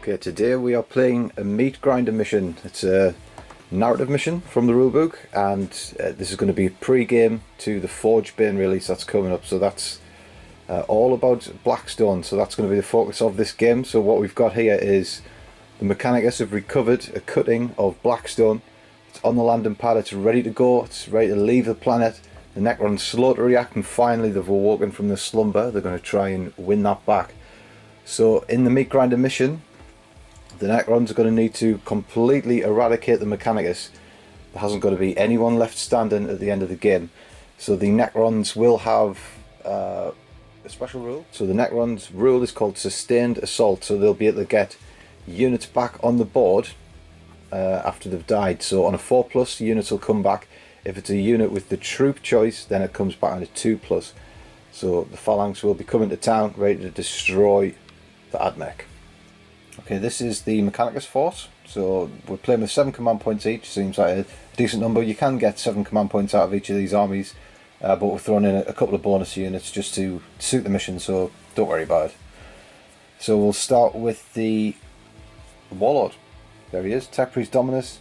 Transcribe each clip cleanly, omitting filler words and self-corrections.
Okay, today we are playing a meat grinder mission. It's a narrative mission from the rulebook, and this is going to be a pre-game to the Forgebane release that's coming up. So that's all about Blackstone, so that's going to be the focus of this game. So what we've got here is the Mechanicus have recovered a cutting of Blackstone. It's on the landing pad, it's ready to go, it's ready to leave the planet. The Necrons slow to react, and finally they've awoken from their slumber. They're going to try and win that back. So in the meat grinder mission, the Necrons are going to need to completely eradicate the Mechanicus. There hasn't got to be anyone left standing at the end of the game. So the Necrons will have a special rule. So the Necrons rule is called Sustained Assault. So they'll be able to get units back on the board after they've died. So on a 4+, units will come back. If it's a unit with the troop choice, then it comes back on a 2+. So the Phalanx will be coming to town, ready to destroy the Admech. Okay, this is the Mechanicus force, so we're playing with 7 command points each. Seems like a decent number. You can get 7 command points out of each of these armies, but we're throwing in a couple of bonus units just to suit the mission, so don't worry about it. So we'll start with the Warlord. There he is, Tech Priest Dominus.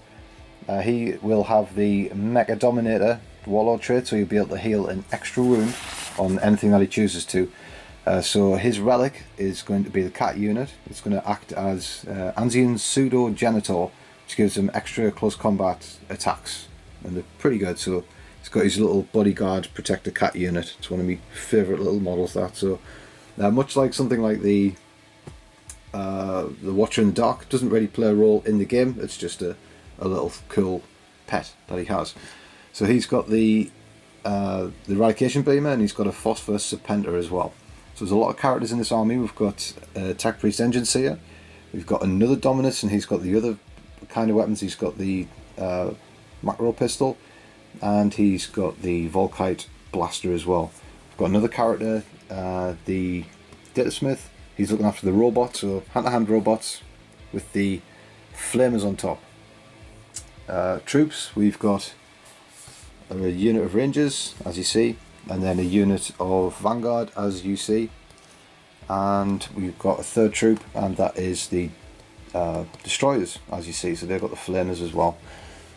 He will have the Mecha Dominator Warlord trait, so he'll be able to heal an extra wound on anything that he chooses to. So his relic is going to be the cat unit. It's going to act as Anzian's Pseudo Genitor, which gives him extra close combat attacks, and they're pretty good. So he's got his little bodyguard protector cat unit. It's one of my favourite little models. That so much like something like the Watcher in the Dark, doesn't really play a role in the game. It's just a little cool pet that he has. So he's got the Eradication Beamer, and he's got a Phosphorus Serpenter as well. So there's a lot of characters in this army. We've got Tech Priest Engine Seer, we've got another Dominus, and he's got the other kind of weapons. He's got the Macro Pistol, and he's got the Volkite Blaster as well. We've got another character, the Datasmith. He's looking after the robots, so hand-to-hand robots with the flamers on top. Troops, we've got a unit of Rangers, as you see, and then a unit of Vanguard, as you see, and we've got a third troop, and that is the Destroyers, as you see. So they've got the Flamers as well.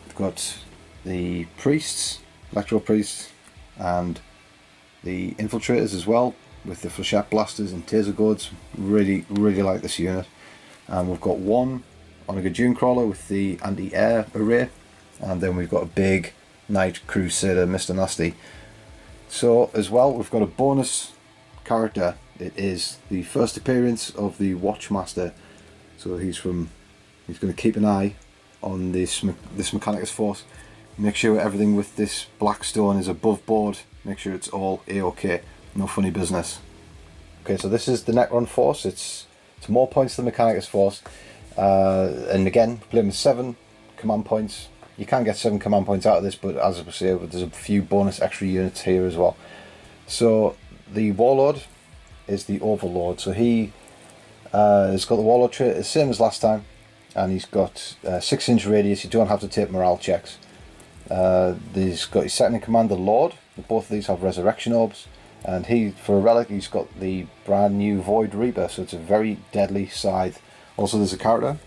We've got the Priests, Electro Priests, and the Infiltrators as well, with the Flechette Blasters and Taser Gourds. Really like this unit. And we've got one Omega Dune Crawler with the anti-air array, and then we've got a big Night Crusader, Mr. Nasty. So as well, we've got a bonus character. It is the first appearance of the Watchmaster. So he's going to keep an eye on this Mechanicus force. Make sure everything with this Blackstone is above board. Make sure it's all A-OK. No funny business. Okay, so this is the Necron force. It's more points than the Mechanicus force. And again, playing with 7 command points. You can get 7 command points out of this, but as I say, there's a few bonus extra units here as well. So the Warlord is the Overlord. So he has got the Warlord trait, the same as last time, and he's got 6-inch radius. You don't have to take morale checks. He's got his second in command, the Lord. Both of these have Resurrection Orbs, and for a relic, he's got the brand new Void Reaper. So it's a very deadly scythe. Also, there's a character.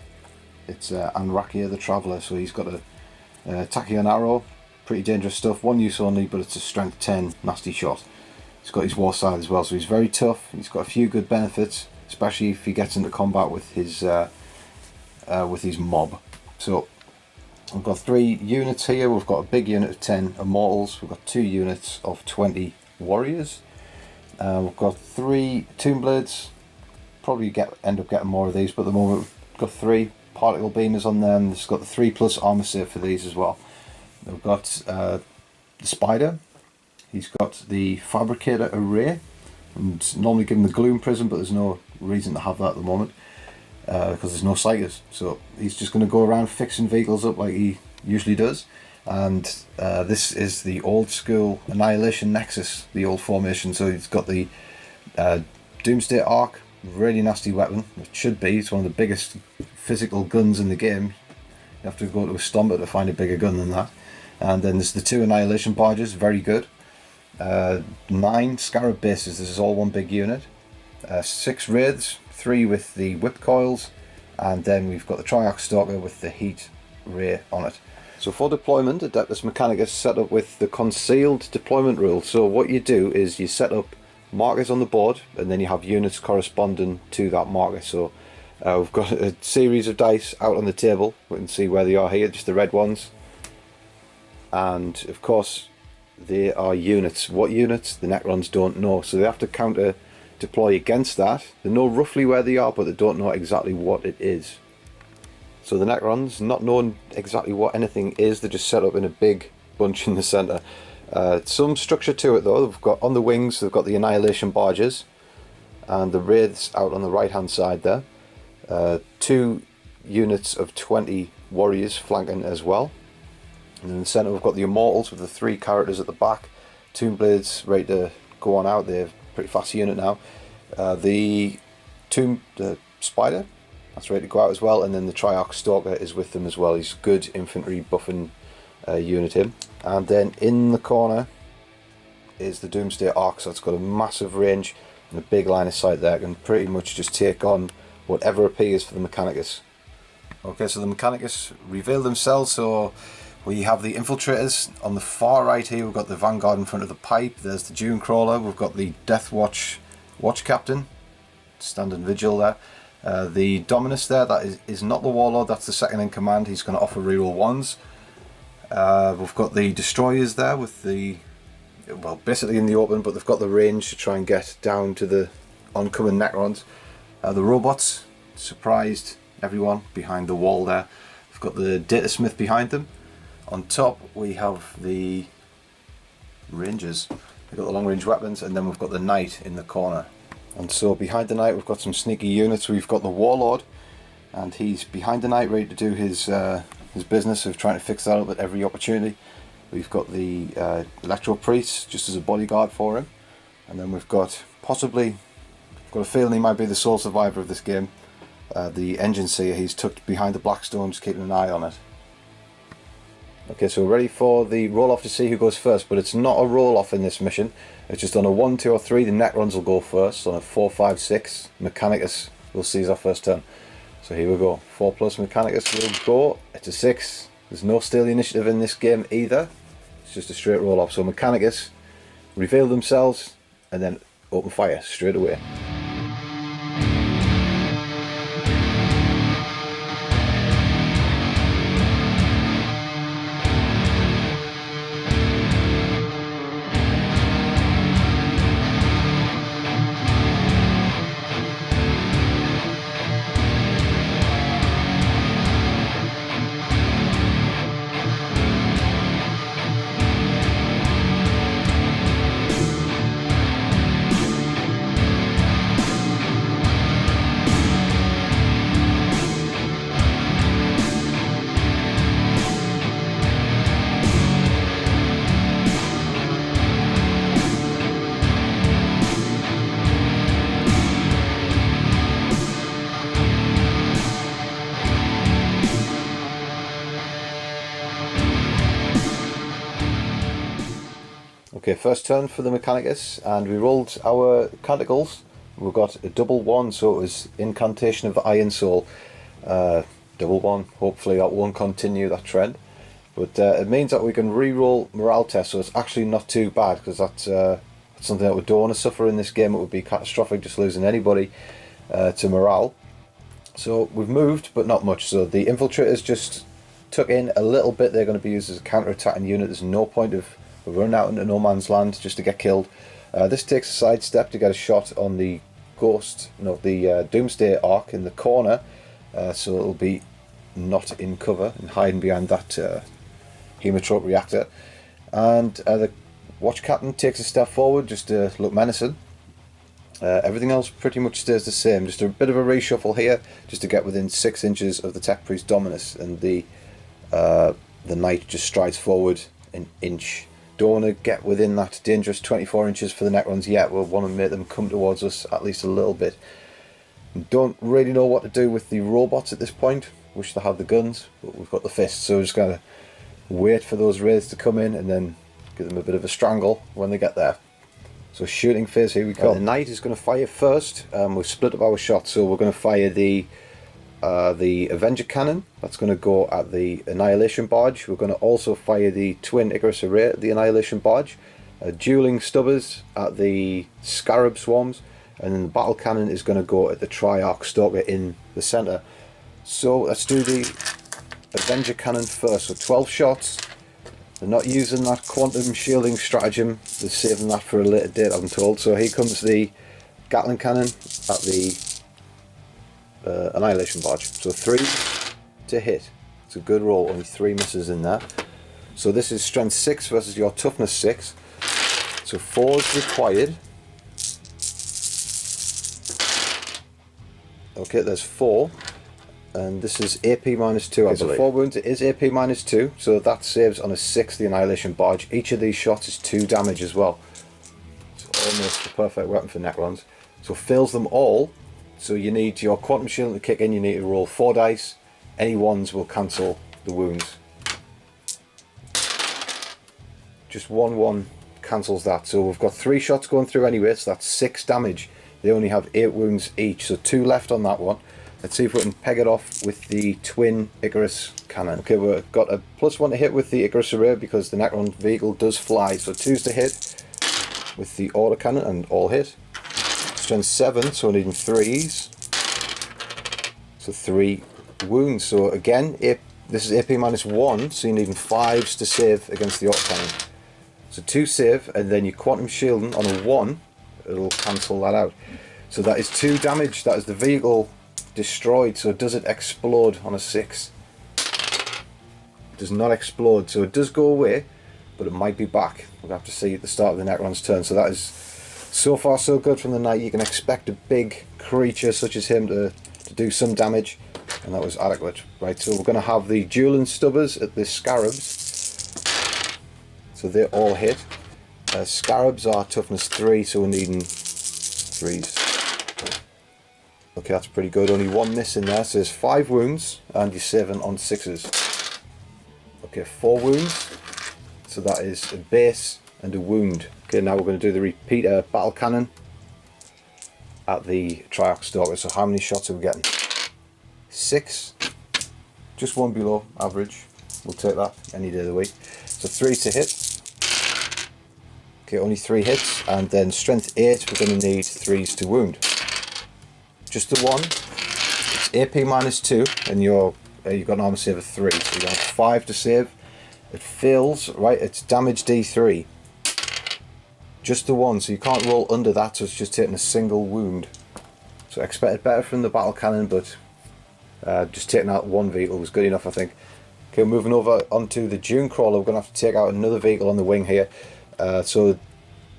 It's Anrakia the Traveller. So he's got a Tachyon Arrow, pretty dangerous stuff, 1 use only, but it's a strength 10 nasty shot. He's got his war side as well, so he's very tough. He's got a few good benefits, especially if he gets into combat with his mob. So we've got 3 units here. We've got a big unit of 10 Immortals. We've got 2 units of 20 Warriors. We've got 3 Tomb Blades. Probably end up getting more of these, but at the moment we've got 3 Particle Beamers on them. It's got the 3+ armor save for these as well. We've got the Spider. He's got the Fabricator Array, and normally given the Gloom Prism, but there's no reason to have that at the moment because there's no Psychers. So he's just going to go around fixing vehicles up like he usually does. And this is the old school Annihilation Nexus, the old formation. So he's got the Doomsday Arc. Really nasty weapon. It should be. It's one of the biggest physical guns in the game. You have to go to a Stomper to find a bigger gun than that. And then there's the 2 Annihilation Barges, very good. 9 Scarab Bases, this is all one big unit. 6 Wraiths, 3 with the Whip Coils, and then we've got the Triarch Stalker with the heat ray on it. So for deployment, Adeptus Mechanicus set up with the concealed deployment rule. So what you do is you set up markers on the board, and then you have units corresponding to that marker. So we've got a series of dice out on the table. We can see where they are here, just the red ones. And of course, they are units. What units? The Necrons don't know. So they have to counter deploy against that. They know roughly where they are, but they don't know exactly what it is. So the Necrons, not knowing exactly what anything is, they're just set up in a big bunch in the centre. Some structure to it though. They've got on the wings, they've got the Annihilation barges, and the Wraiths out on the right hand side there. 2 units of 20 warriors flanking as well. And in the centre we've got the Immortals with the 3 characters at the back. Tombblades ready to go on out. They're a pretty fast unit now. The Spider, that's ready to go out as well, and then the Triarch Stalker is with them as well. He's good infantry buffing unit him. And then in the corner is the Doomsday Ark, so it's got a massive range and a big line of sight there. It can pretty much just take on whatever appears for the Mechanicus. Okay, so the Mechanicus reveal themselves. So we have the Infiltrators on the far right here. We've got the Vanguard in front of the pipe. There's the Dune Crawler. We've got the Death Watch Captain standing vigil there. The Dominus there, that is not the Warlord, that's the second in command. He's going to offer reroll 1s. We've got the Destroyers there with the, well, basically in the open, but they've got the range to try and get down to the oncoming Necrons. The Robots surprised everyone behind the wall there. We've got the Datasmith behind them. On top we have the Rangers. We've got the long range weapons, and then we've got the Knight in the corner. And so behind the Knight we've got some sneaky units. We've got the Warlord, and he's behind the Knight ready to do his business of trying to fix that up at every opportunity. We've got the Electro Priest just as a bodyguard for him, and then we've got possibly, I've got a feeling he might be the sole survivor of this game, the Engine Seer. He's tucked behind the Blackstone, just keeping an eye on it. Okay, so we're ready for the roll-off to see who goes first, but it's not a roll-off in this mission. It's just on a 1, 2 or 3, the Necrons will go first. On a 4, 5, 6, Mechanicus will seize our first turn. So here we go. 4 plus Mechanicus will go. It's a 6. There's no steal the initiative in this game either. It's just a straight roll-off. So Mechanicus reveal themselves and then open fire straight away. Okay, first turn for the Mechanicus, and we rolled our canticles. We got a double 1, so it was Incantation of the Iron Soul. Double 1, hopefully that won't continue that trend. But it means that we can re-roll morale tests, so it's actually not too bad, because that's something that we don't want to suffer in this game. It would be catastrophic just losing anybody to morale. So we've moved, but not much. So the Infiltrators just took in a little bit. They're going to be used as a counter-attacking unit. There's no point of running out into no man's land just to get killed. This takes a sidestep to get a shot on the Doomsday Ark in the corner, so it'll be not in cover and hiding behind that hemotrope reactor. And the Watch Captain takes a step forward just to look menacing. Everything else pretty much stays the same, just a bit of a reshuffle here just to get within 6 inches of the Tech Priest Dominus, and the Knight just strides forward an inch. Don't want to get within that dangerous 24 inches for the Necrons yet. We'll want to make them come towards us at least a little bit. Don't really know what to do with the robots at this point. Wish they had the guns, but we've got the fists, so we're just going to wait for those Wraiths to come in and then give them a bit of a strangle when they get there. So shooting phase, here we come. The Knight is going to fire first. We've split up our shots, so we're going to fire the the Avenger Cannon. That's going to go at the Annihilation Barge. We're going to also fire the Twin Icarus Array at the Annihilation Barge. Dueling Stubbers at the Scarab Swarms. And then the Battle Cannon is going to go at the Triarch Stalker in the centre. So let's do the Avenger Cannon first. So 12 shots. They're not using that quantum shielding stratagem. They're saving that for a later date, I'm told. So here comes the Gatling Cannon at the Annihilation Barge. So 3 to hit. It's a good roll, only 3 misses in there. So this is strength 6 versus your toughness 6. So 4 is required. Okay, there's 4. And this is AP minus 2, I believe. So 4 wounds, it is AP minus 2. So that saves on a 6 the Annihilation Barge. Each of these shots is 2 damage as well. It's almost the perfect weapon for Necrons. So fails them all. So you need your Quantum Shield to kick in, you need to roll 4 dice. Any ones will cancel the wounds. Just 1/1 cancels that. So we've got 3 shots going through anyway, so that's 6 damage. They only have 8 wounds each, so 2 left on that one. Let's see if we can peg it off with the Twin Icarus Cannon. Okay, we've got a +1 to hit with the Icarus Array because the Necron vehicle does fly. So 2's to hit with the Autocannon and all hit. Strength 7, so needing 3s. So 3 wounds. So again, this is AP minus 1, so you're needing 5s to save against the Autocannon. So 2 save, and then your Quantum Shielding on a 1, it'll cancel that out. So that is 2 damage. That is the vehicle destroyed. So does it explode on a 6? It does not explode, so it does go away, but it might be back. We'll have to see at the start of the Necron's turn. So that is so far so good from the knight. You can expect a big creature such as him to do some damage, and that was adequate. Right, so we're going to have the Dueling Stubbers at the Scarabs. So they all hit. Scarabs are toughness 3, so we're needing 3s. Okay, that's pretty good. Only 1 miss in there, so there's 5 wounds, and you're saving on 6s. Okay, 4 wounds. So that is a base and a wound. Okay, now we're going to do the repeater Battle Cannon at the Triarch Stalker. So how many shots are we getting? 6. Just 1 below average. We'll take that any day of the week. So 3 to hit. Okay, only 3 hits, and then strength 8, we're going to need 3s to wound. Just the 1. It's AP minus 2, and you've got an armor save of 3, so you have 5 to save. It fails, right? It's damage D3. Just the 1, so you can't roll under that, so it's just taking a single wound. So I expected better from the Battle Cannon, but just taking out 1 vehicle was good enough, I think. Okay, moving over onto the Dune Crawler, we're going to have to take out another vehicle on the wing here. So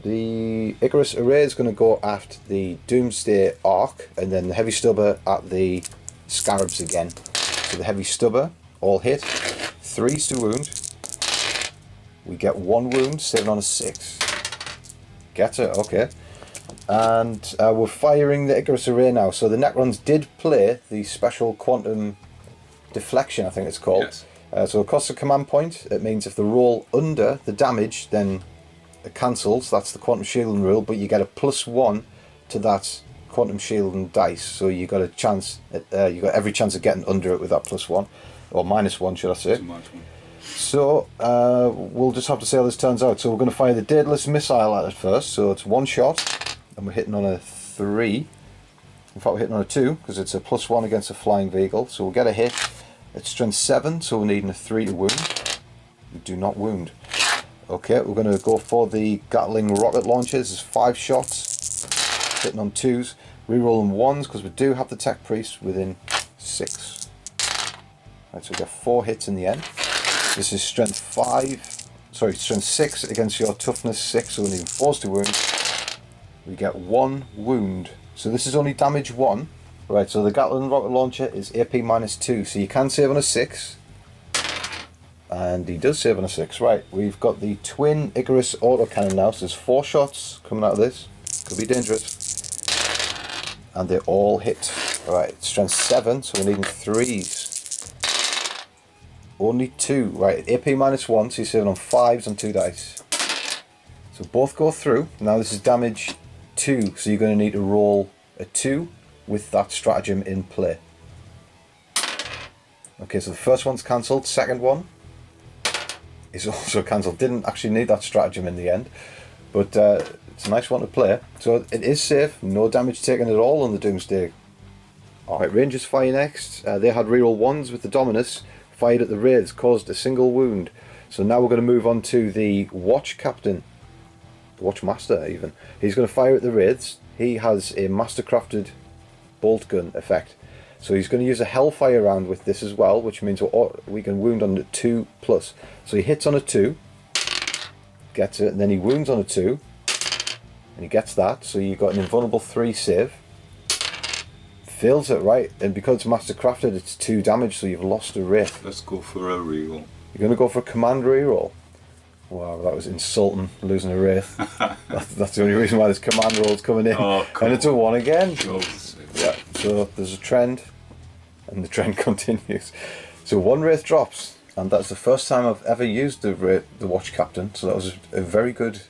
the Icarus Array is going to go after the Doomsday Arc, and then the Heavy Stubber at the Scarabs again. So the Heavy Stubber, all hit, 3s to wound. We get 1 wound, 7 on a 6. Gets it, okay. And we're firing the Icarus Array now. So the Necrons did play the special Quantum Deflection, I think it's called. Yes. So it costs a command point. It means if they roll under the damage, then it cancels. That's the Quantum Shielding rule, but you get a +1 to that Quantum Shielding dice. So you got a chance. You got every chance of getting under it with that +1, or -1, should I say? So we'll just have to see how this turns out. So we're going to fire the Daedalus Missile at it first. So it's 1 shot, and we're hitting on a 3. In fact, we're hitting on a 2 because it's a +1 against a flying vehicle. So we'll get a hit. It's strength 7, so we're needing a 3 to wound. We do not wound. Okay, we're going to go for the Gatling rocket launchers. There's 5 shots, hitting on 2s, rerolling 1s because we do have the Tech Priest within 6. Right, so we get 4 hits in the end. This is strength 6 against your toughness 6, so we need 4s to wound. We get 1 wound. So this is only damage 1. Right, so the Gatling rocket launcher is AP minus 2, so you can save on a 6. And he does save on a 6. Right, we've got the Twin Icarus Autocannon now, so there's 4 shots coming out of this. Could be dangerous. And they all hit. Right, strength 7, so we're needing 3s. Only 2. Right, AP minus 1, so you're saving on 5s on 2 dice. So both go through. Now this is damage 2, so you're going to need to roll a 2 with that stratagem in play. Okay, so the first one's cancelled. Second one is also cancelled. Didn't actually need that stratagem in the end, but it's a nice one to play. So it is safe. No damage taken at all on the Doomsday. Alright, Rangers fire next. They had reroll 1s with the Dominus. Fired at the Wraiths, caused a single wound. So now we're going to move on to the Watch Captain. Watch Master, even. He's going to fire at the Wraiths. He has a master-crafted bolt gun effect. So he's going to use a Hellfire round with this as well, which means we can wound on a 2+. So he hits on a 2, gets it, and then he wounds on a 2, and he gets that. So you've got an invulnerable 3 save. Fails it, right, and because it's master-crafted, it's 2 damage, so you've lost a Wraith. Let's go for a reroll. You're going to go for a command reroll? Wow, that was insulting, losing a Wraith. that's the only reason why this command roll's coming in. Oh, and it's a 1 again. Oh, yeah, so there's a trend, and the trend continues. So 1 Wraith drops, and that's the first time I've ever used the Watch Captain, so that was a very good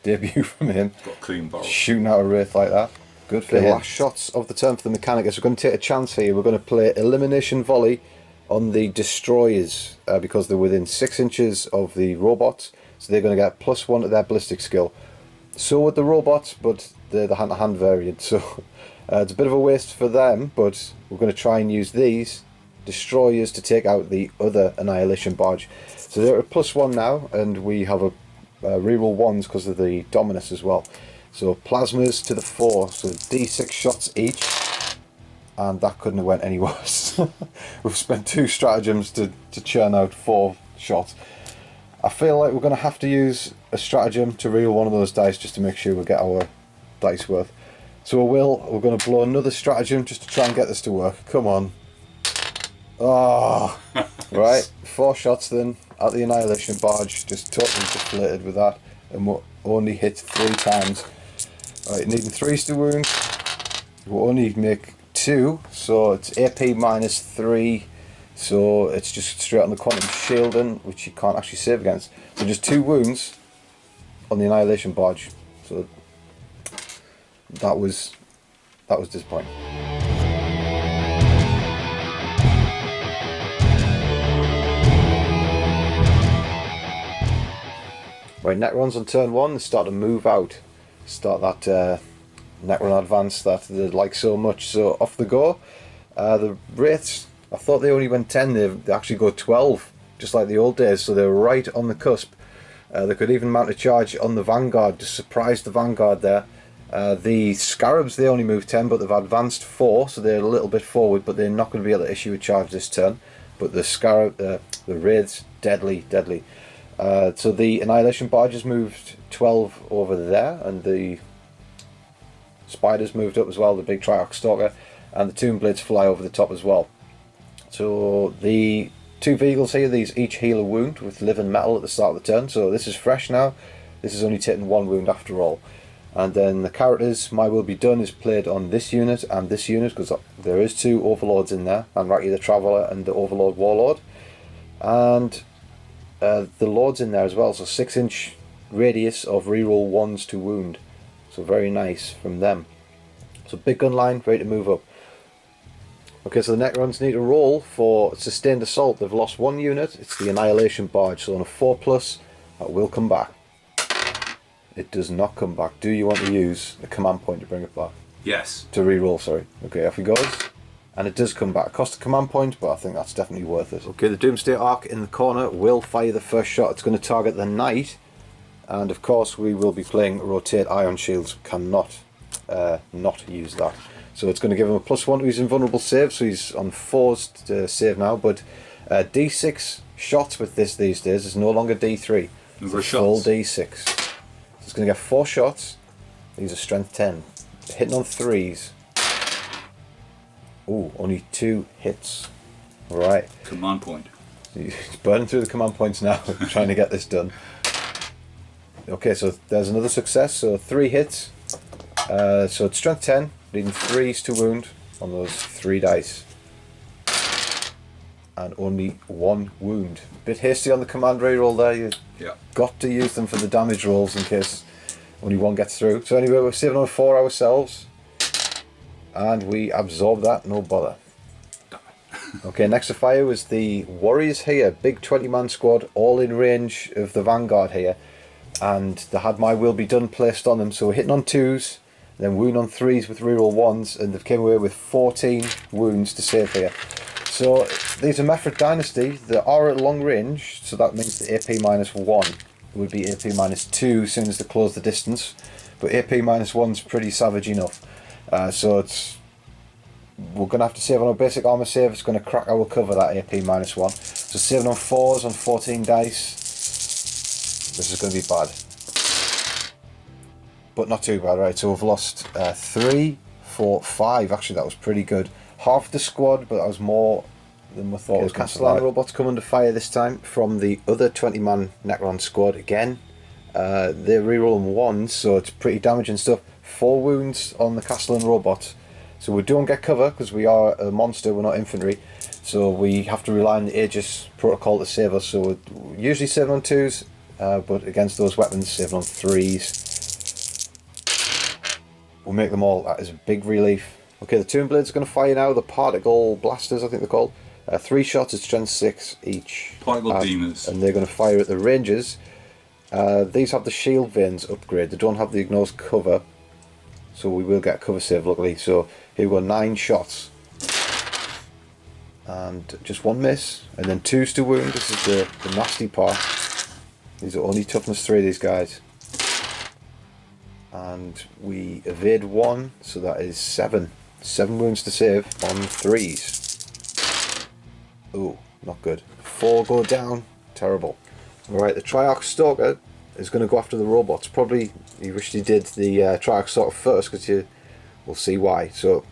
debut from him. Got a clean barrel. Shooting out a Wraith like that. Good for him. Last shots of the turn for the Mechanicus. We're going to take a chance here. We're going to play Elimination Volley on the Destroyers because they're within 6 inches of the robots, so they're going to get +1 to their ballistic skill. So with the robots, but they're the hand-to-hand variant, so it's a bit of a waste for them, but we're going to try and use these Destroyers to take out the other Annihilation Barge. So they're at +1 now, and we have a reroll 1s because of the Dominus as well. So plasmas to the 4, so D6 shots each, and that couldn't have went any worse. We've spent 2 stratagems to churn out 4 shots. I feel like we're going to have to use a stratagem to reel one of those dice just to make sure we get our dice worth. So we're going to blow another stratagem just to try and get this to work. Come on. Oh, right, 4 shots then at the Annihilation Barge, just totally deflated with that, and we're only hit 3 times. Right, needing 3s to wound. We'll only make 2, so it's AP -3, so it's just straight on the quantum shielding, which you can't actually save against. So just 2 wounds on the Annihilation Barge. So that was disappointing. Right, Necrons on turn 1, they start to move out. Start that Necron advance that they like so much. So off the go. The Wraiths, I thought they only went 10, they actually go 12, just like the old days, so they're right on the cusp. They could even mount a charge on the Vanguard to surprise the Vanguard there. The Scarabs, they only move 10, but they've advanced 4, so they're a little bit forward, but they're not going to be able to issue a charge this turn. But the the Wraiths, deadly. So the Annihilation Barges moved 12 over there, and the Spiders moved up as well, the big Triox Stalker, and the Tomb Blades fly over the top as well. So the 2 vehicles here, these each heal a wound with living metal at the start of the turn, so this is fresh now. This is only taking 1 wound after all. And then the characters, My Will Be Done is played on this unit and this unit, because there is 2 Overlords in there, Anraki the Traveller and the Overlord Warlord. And the Lord's in there as well, so 6-inch radius of reroll 1s to wound. So very nice from them. So big gun line, ready to move up. Okay, so the Necrons need to roll for sustained assault. They've lost 1 unit, it's the Annihilation Barge, so on a 4+, that will come back. It does not come back. Do you want to use a command point to bring it back? Yes. To re-roll, sorry. Okay, off he goes. And it does come back. Cost a command point, but I think that's definitely worth it. Okay, the Doomsday Ark in the corner will fire the first shot. It's going to target the Knight. And of course we will be playing Rotate Ion Shields. Cannot not use that. So it's going to give him a +1 to his invulnerable save, so he's on 4s to save now. But D6 shots with this these days is no longer D3. It's a full D6. So it's going to get 4 shots. These are strength 10. Hitting on 3s. Ooh, only 2 hits. Right. Command point. He's burning through the command points now, trying to get this done. Okay, so there's another success, so 3 hits. So it's strength 10, needing 3s to wound on those 3 dice. And only 1 wound. Bit hasty on the command reroll there, you got to use them for the damage rolls in case only 1 gets through. So anyway, we're saving on 4 ourselves. And we absorb that, no bother. Okay, next to fire was the Warriors here, big 20-man squad, all in range of the Vanguard here, and they had My Will Be Done placed on them, so we're hitting on 2s, then wound on 3s with reroll 1s, and they've came away with 14 wounds to save here. So these are Mephrit Dynasty, they are at long range, so that means the AP -1 would be AP -2 as soon as they close the distance, but AP -1's pretty savage enough, so we're going to have to save on our basic armour save. It's going to crack our cover, that AP -1. So saving on 4s on 14 dice. This is going to be bad. But not too bad, right? So we've lost 3, 4, 5. Actually, that was pretty good. Half the squad, but that was more than we thought. Castellan robots come under fire this time from the other 20-man Necron squad again. They're rerolling 1s, so it's pretty damaging stuff. 4 wounds on the Castellan robot. So we don't get cover because we are a monster, we're not infantry. So we have to rely on the Aegis protocol to save us. So we're usually saving on 2s, but against those weapons, saving on 3s. We'll make them all, that is a big relief. Okay, the Tomb Blades are going to fire now, the Particle Blasters I think they're called. 3 shots at strength 6 each. Particle Beamers. And they're going to fire at the Rangers. These have the shield vanes upgrade, they don't have the Ignore's cover. So we will get a cover save luckily. So here we go, 9 shots. And just 1 miss. And then 2s to wound. This is the nasty part. These are only toughness 3, these guys. And we evade 1, so that is 7. 7 wounds to save on 3s. Oh, not good. 4 go down. Terrible. Alright, the Triarch Stalker is going to go after the robots. Probably you wish you did the Triarch Stalker first, because you will see why. So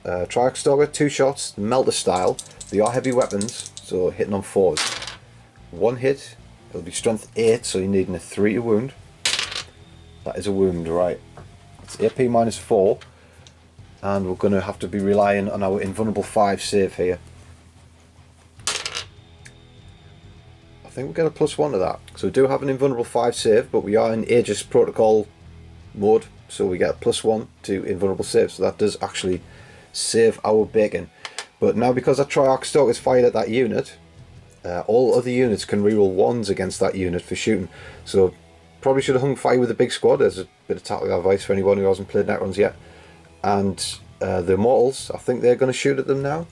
Triarch Stalker, 2 shots, Melter style. They are heavy weapons, so hitting on 4s. 1 hit, it'll be strength 8, so you're needing a 3 to wound. That is a wound, right. It's AP -4, and we're going to have to be relying on our invulnerable 5 save here. I think we'll get a +1 to that. So we do have an invulnerable 5 save, but we are in Aegis protocol mode, so we get a +1 to invulnerable save, so that does actually save our bacon. But now because that Triarch Stalker is fired at that unit, all other units can reroll 1s against that unit for shooting. So probably should have hung fire with a big squad as a bit of tactical advice for anyone who hasn't played Necrons yet. And the Immortals, I think they're going to shoot at them now.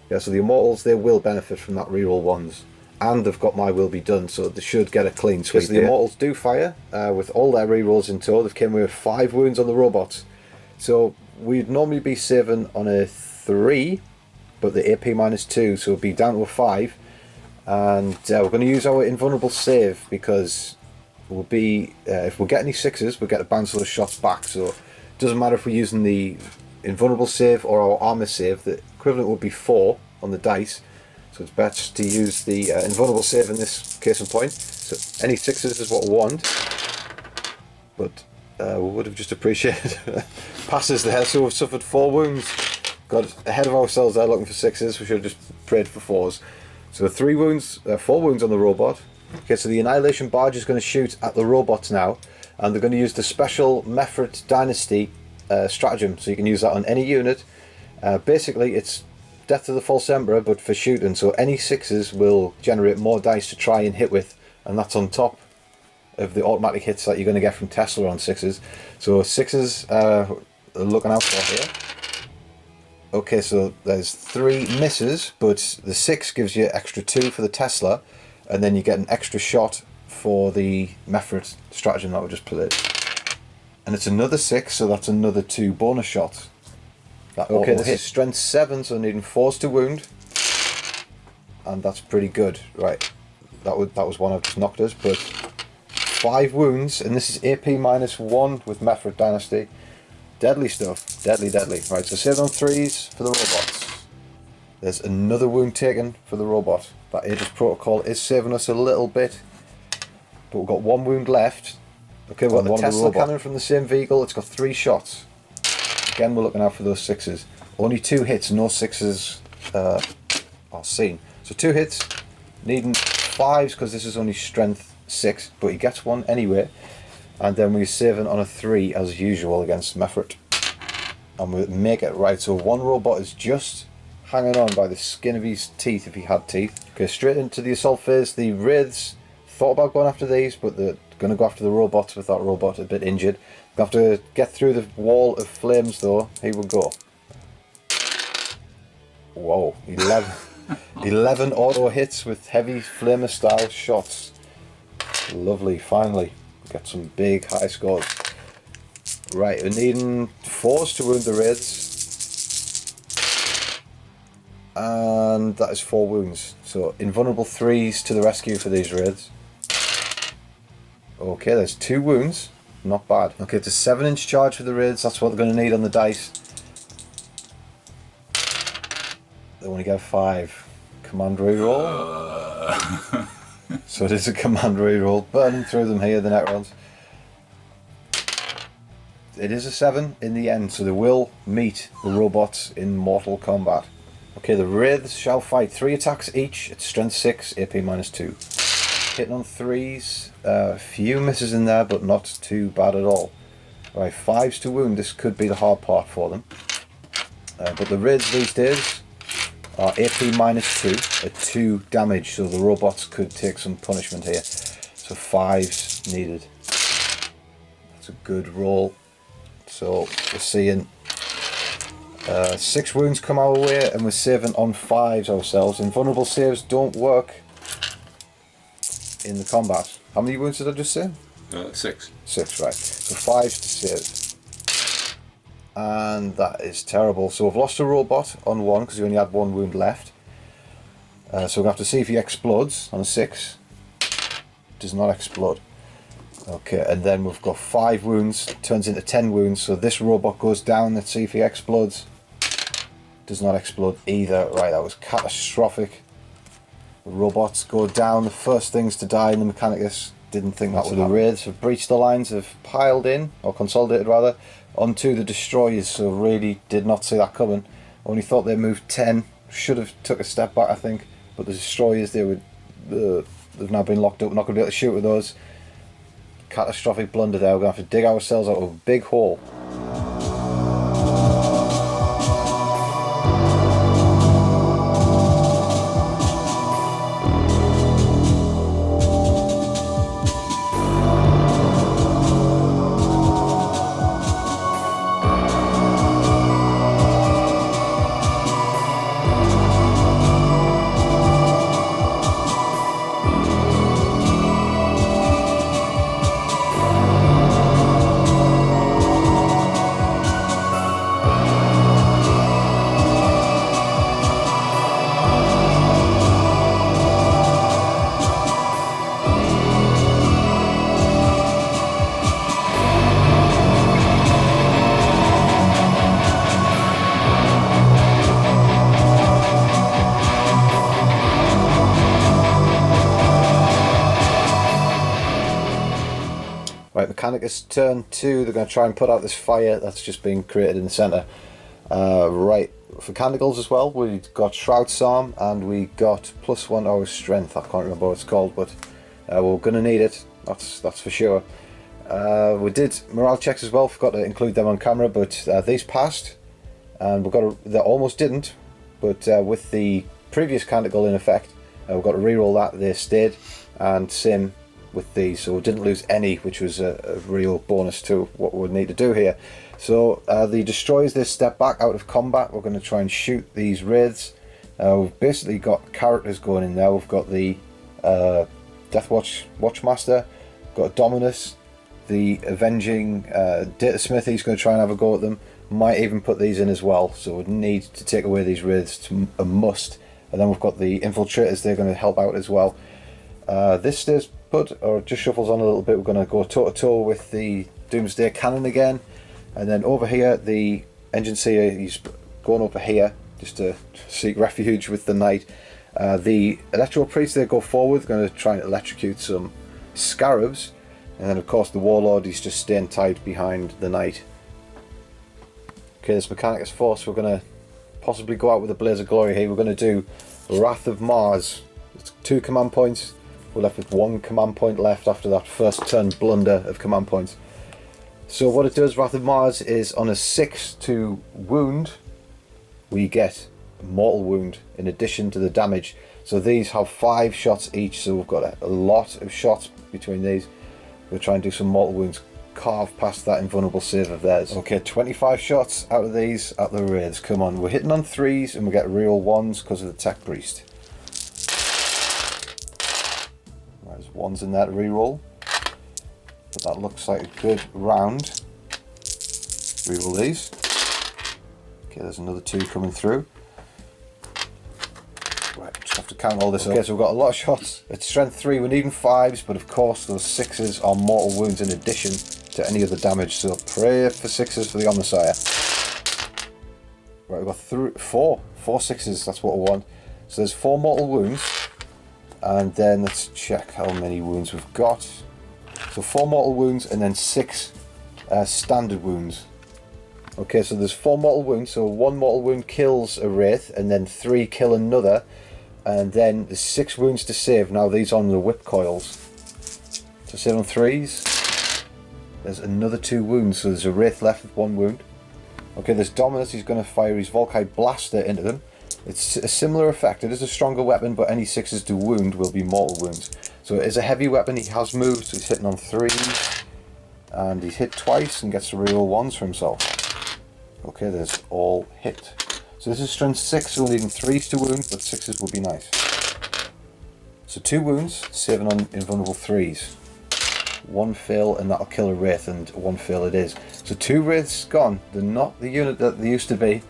Yeah, so the Immortals, they will benefit from that reroll 1s. And they've got My Will Be Done, so they should get a clean sweep. Because the Immortals do fire, with all their rerolls in tow, they've came away with 5 wounds on the robots. So we'd normally be saving on a 3, but the AP -2, so it'll be down to a 5. And we're going to use our invulnerable save, because we'll be, if we get any 6s, we'll get to bounce those shots back. So it doesn't matter if we're using the invulnerable save or our armor save, the equivalent would be 4 on the dice. So it's best to use the invulnerable save in this case in point. So any 6s is what we want, but we would have just appreciated passes there. So we've suffered 4 wounds, got ahead of ourselves there looking for 6s. We should have just prayed for 4s. So 4 wounds on the robot. Okay, so the Annihilation Barge is going to shoot at the robots now, and they're going to use the special Mephrit Dynasty stratagem. So you can use that on any unit. Basically, it's Death to the False Emperor, but for shooting. So any 6s will generate more dice to try and hit with, and that's on top of the automatic hits that you're going to get from Tesla on 6s. So 6s looking out for here. Okay, so there's 3 misses, but the 6 gives you extra 2 for the Tesla, and then you get an extra shot for the Mephrit stratagem that we just played. And it's another 6, so that's another 2 bonus shots. Okay, this is strength 7, so needing 4s to wound, and that's pretty good. Right, that was one I've just knocked us, but 5 wounds, and this is AP -1 with Mephrit Dynasty. Deadly stuff, deadly. Right, so 7 on 3s for the robots. There's another wound taken for the robot. That Aegis protocol is saving us a little bit, but we've got 1 wound left. Okay, we've got the Tesla cannon from the same vehicle. It's got 3 shots. Again, we're looking out for those 6s. Only 2 hits, no 6s are seen. So 2 hits, needing 5s because this is only strength 6, but he gets 1 anyway. And then we're saving on a 3 as usual against Mephrit. And we make it right. So 1 robot is just hanging on by the skin of his teeth if he had teeth. Okay, straight into the assault phase. The Wraiths thought about going after these, but they're going to go after the robots with that robot a bit injured. They have to get through the wall of flames though. Here we go. Whoa, 11 auto hits with heavy flamer style shots. Lovely, finally. Got some big high scores. Right, we're needing 4s to wound the Wraiths. And that is 4 wounds. So invulnerable 3s to the rescue for these Wraiths. Okay, there's 2 wounds. Not bad. Okay, it's a 7-inch charge for the Wraiths. That's what they're going to need on the dice. They only get 5. Command reroll. So it is a command reroll. Burning through them here, the Necrons. It is a 7 in the end, so they will meet the robots in mortal combat. Okay, the Wraiths shall fight 3 attacks each at strength 6, AP -2. Hitting on 3s. A few misses in there, but not too bad at all. Right, 5s to wound. This could be the hard part for them. But the Wraiths these days are AP -2 at 2 damage, so the robots could take some punishment here. So 5s needed. That's a good roll. So we're seeing 6 wounds come our way, and we're saving on 5s ourselves. Invulnerable saves don't work in the combat. How many wounds did I just say? 6. 6, right. So 5s to save. And that is terrible. So we've lost a robot on 1 because he only had 1 wound left. So we'll have to see if he explodes on a 6. Does not explode. Okay, and then we've got 5 wounds, turns into 10 wounds. So this robot goes down. Let's see if he explodes. Does not explode either. Right, that was catastrophic. The robots go down, the first things to die in the Mechanicus. Didn't think that would happen. The Wraiths have breached the lines, have piled in, or consolidated rather, onto the destroyers, so really did not see that coming. Only thought they moved 10, should have took a step back I think, but the destroyers, they've now been locked up, we're not going to be able to shoot with those. Catastrophic blunder there, we're going to have to dig ourselves out of a big hole. Right, Mechanicus turn 2, they're going to try and put out this fire that's just been created in the centre. Right, for Canticles as well, we got Shroud Psalm and we got +1 our strength. I can't remember what it's called, but we're going to need it, that's for sure. We did morale checks as well, forgot to include them on camera, but these passed, and they almost didn't, but with the previous Canticle in effect, we've got to reroll that, they stayed, and same with these, so we didn't lose any, which was a real bonus to what we would need to do here. So the destroyers, they step back out of combat. We're going to try and shoot these Wraiths. We've basically got characters going in there. We've got the Deathwatch Watchmaster, got Dominus, the Avenging Data Smith. He's going to try and have a go at them. Might even put these in as well, so we need to take away these Wraiths to a must. And then we've got the Infiltrators, they're going to help out as well. This stays put, or just shuffles on a little bit. We're going to go toe to toe with the Doomsday Cannon again, and then over here the Engine Seer, he's going over here just to seek refuge with the Knight. The Electro Priest, they go forward, they're going to try and electrocute some Scarabs, and then of course the Warlord, he's just staying tight behind the Knight. Okay, this Mechanicus force, we're going to possibly go out with a Blaze of Glory here. We're going to do Wrath of Mars. It's 2 command points. We're left with 1 command point left after that first turn blunder of command points. So what it does, Wrath of Mars, is on a 6 to wound, we get mortal wound in addition to the damage. So these have 5 shots each, so we've got a lot of shots between these. We'll try and do some mortal wounds, carve past that invulnerable save of theirs. Okay, 25 shots out of these at the Wraiths. Come on, we're hitting on 3s and we get real 1s because of the Tech Priest. There's 1s in there to reroll. But that looks like a good round. Reroll these. Okay, there's another 2 coming through. Right, just have to count all this up. Okay, so we've got a lot of shots. It's strength 3, we're needing 5s, but of course those 6s are mortal wounds in addition to any other damage. So pray for 6s for the Omnissiah. Right, we've got 4 6s, that's what we want. So there's 4 mortal wounds. And then let's check how many wounds we've got. So 4 mortal wounds and then 6 standard wounds. Okay, so there's 4 mortal wounds, so 1 mortal wound kills a Wraith, and then 3 kill another, and then there's 6 wounds to save. Now these are on the whip coils. So save on 3s. There's another 2 wounds, so there's a Wraith left with 1 wound. Okay, there's Dominus, he's going to fire his Volkite Blaster into them. It's a similar effect, it is a stronger weapon, but any 6s to wound will be mortal wounds. So it is a heavy weapon, he has moved, so he's hitting on 3s, and he's hit twice and gets the real 1s for himself. Okay, there's all hit. So this is strength 6, so we're needing 3s to wound, but 6s would be nice. So 2 wounds, saving on invulnerable 3s. 1 fail and that'll kill a Wraith, and 1 fail it is. So 2 Wraiths gone. They're not the unit that they used to be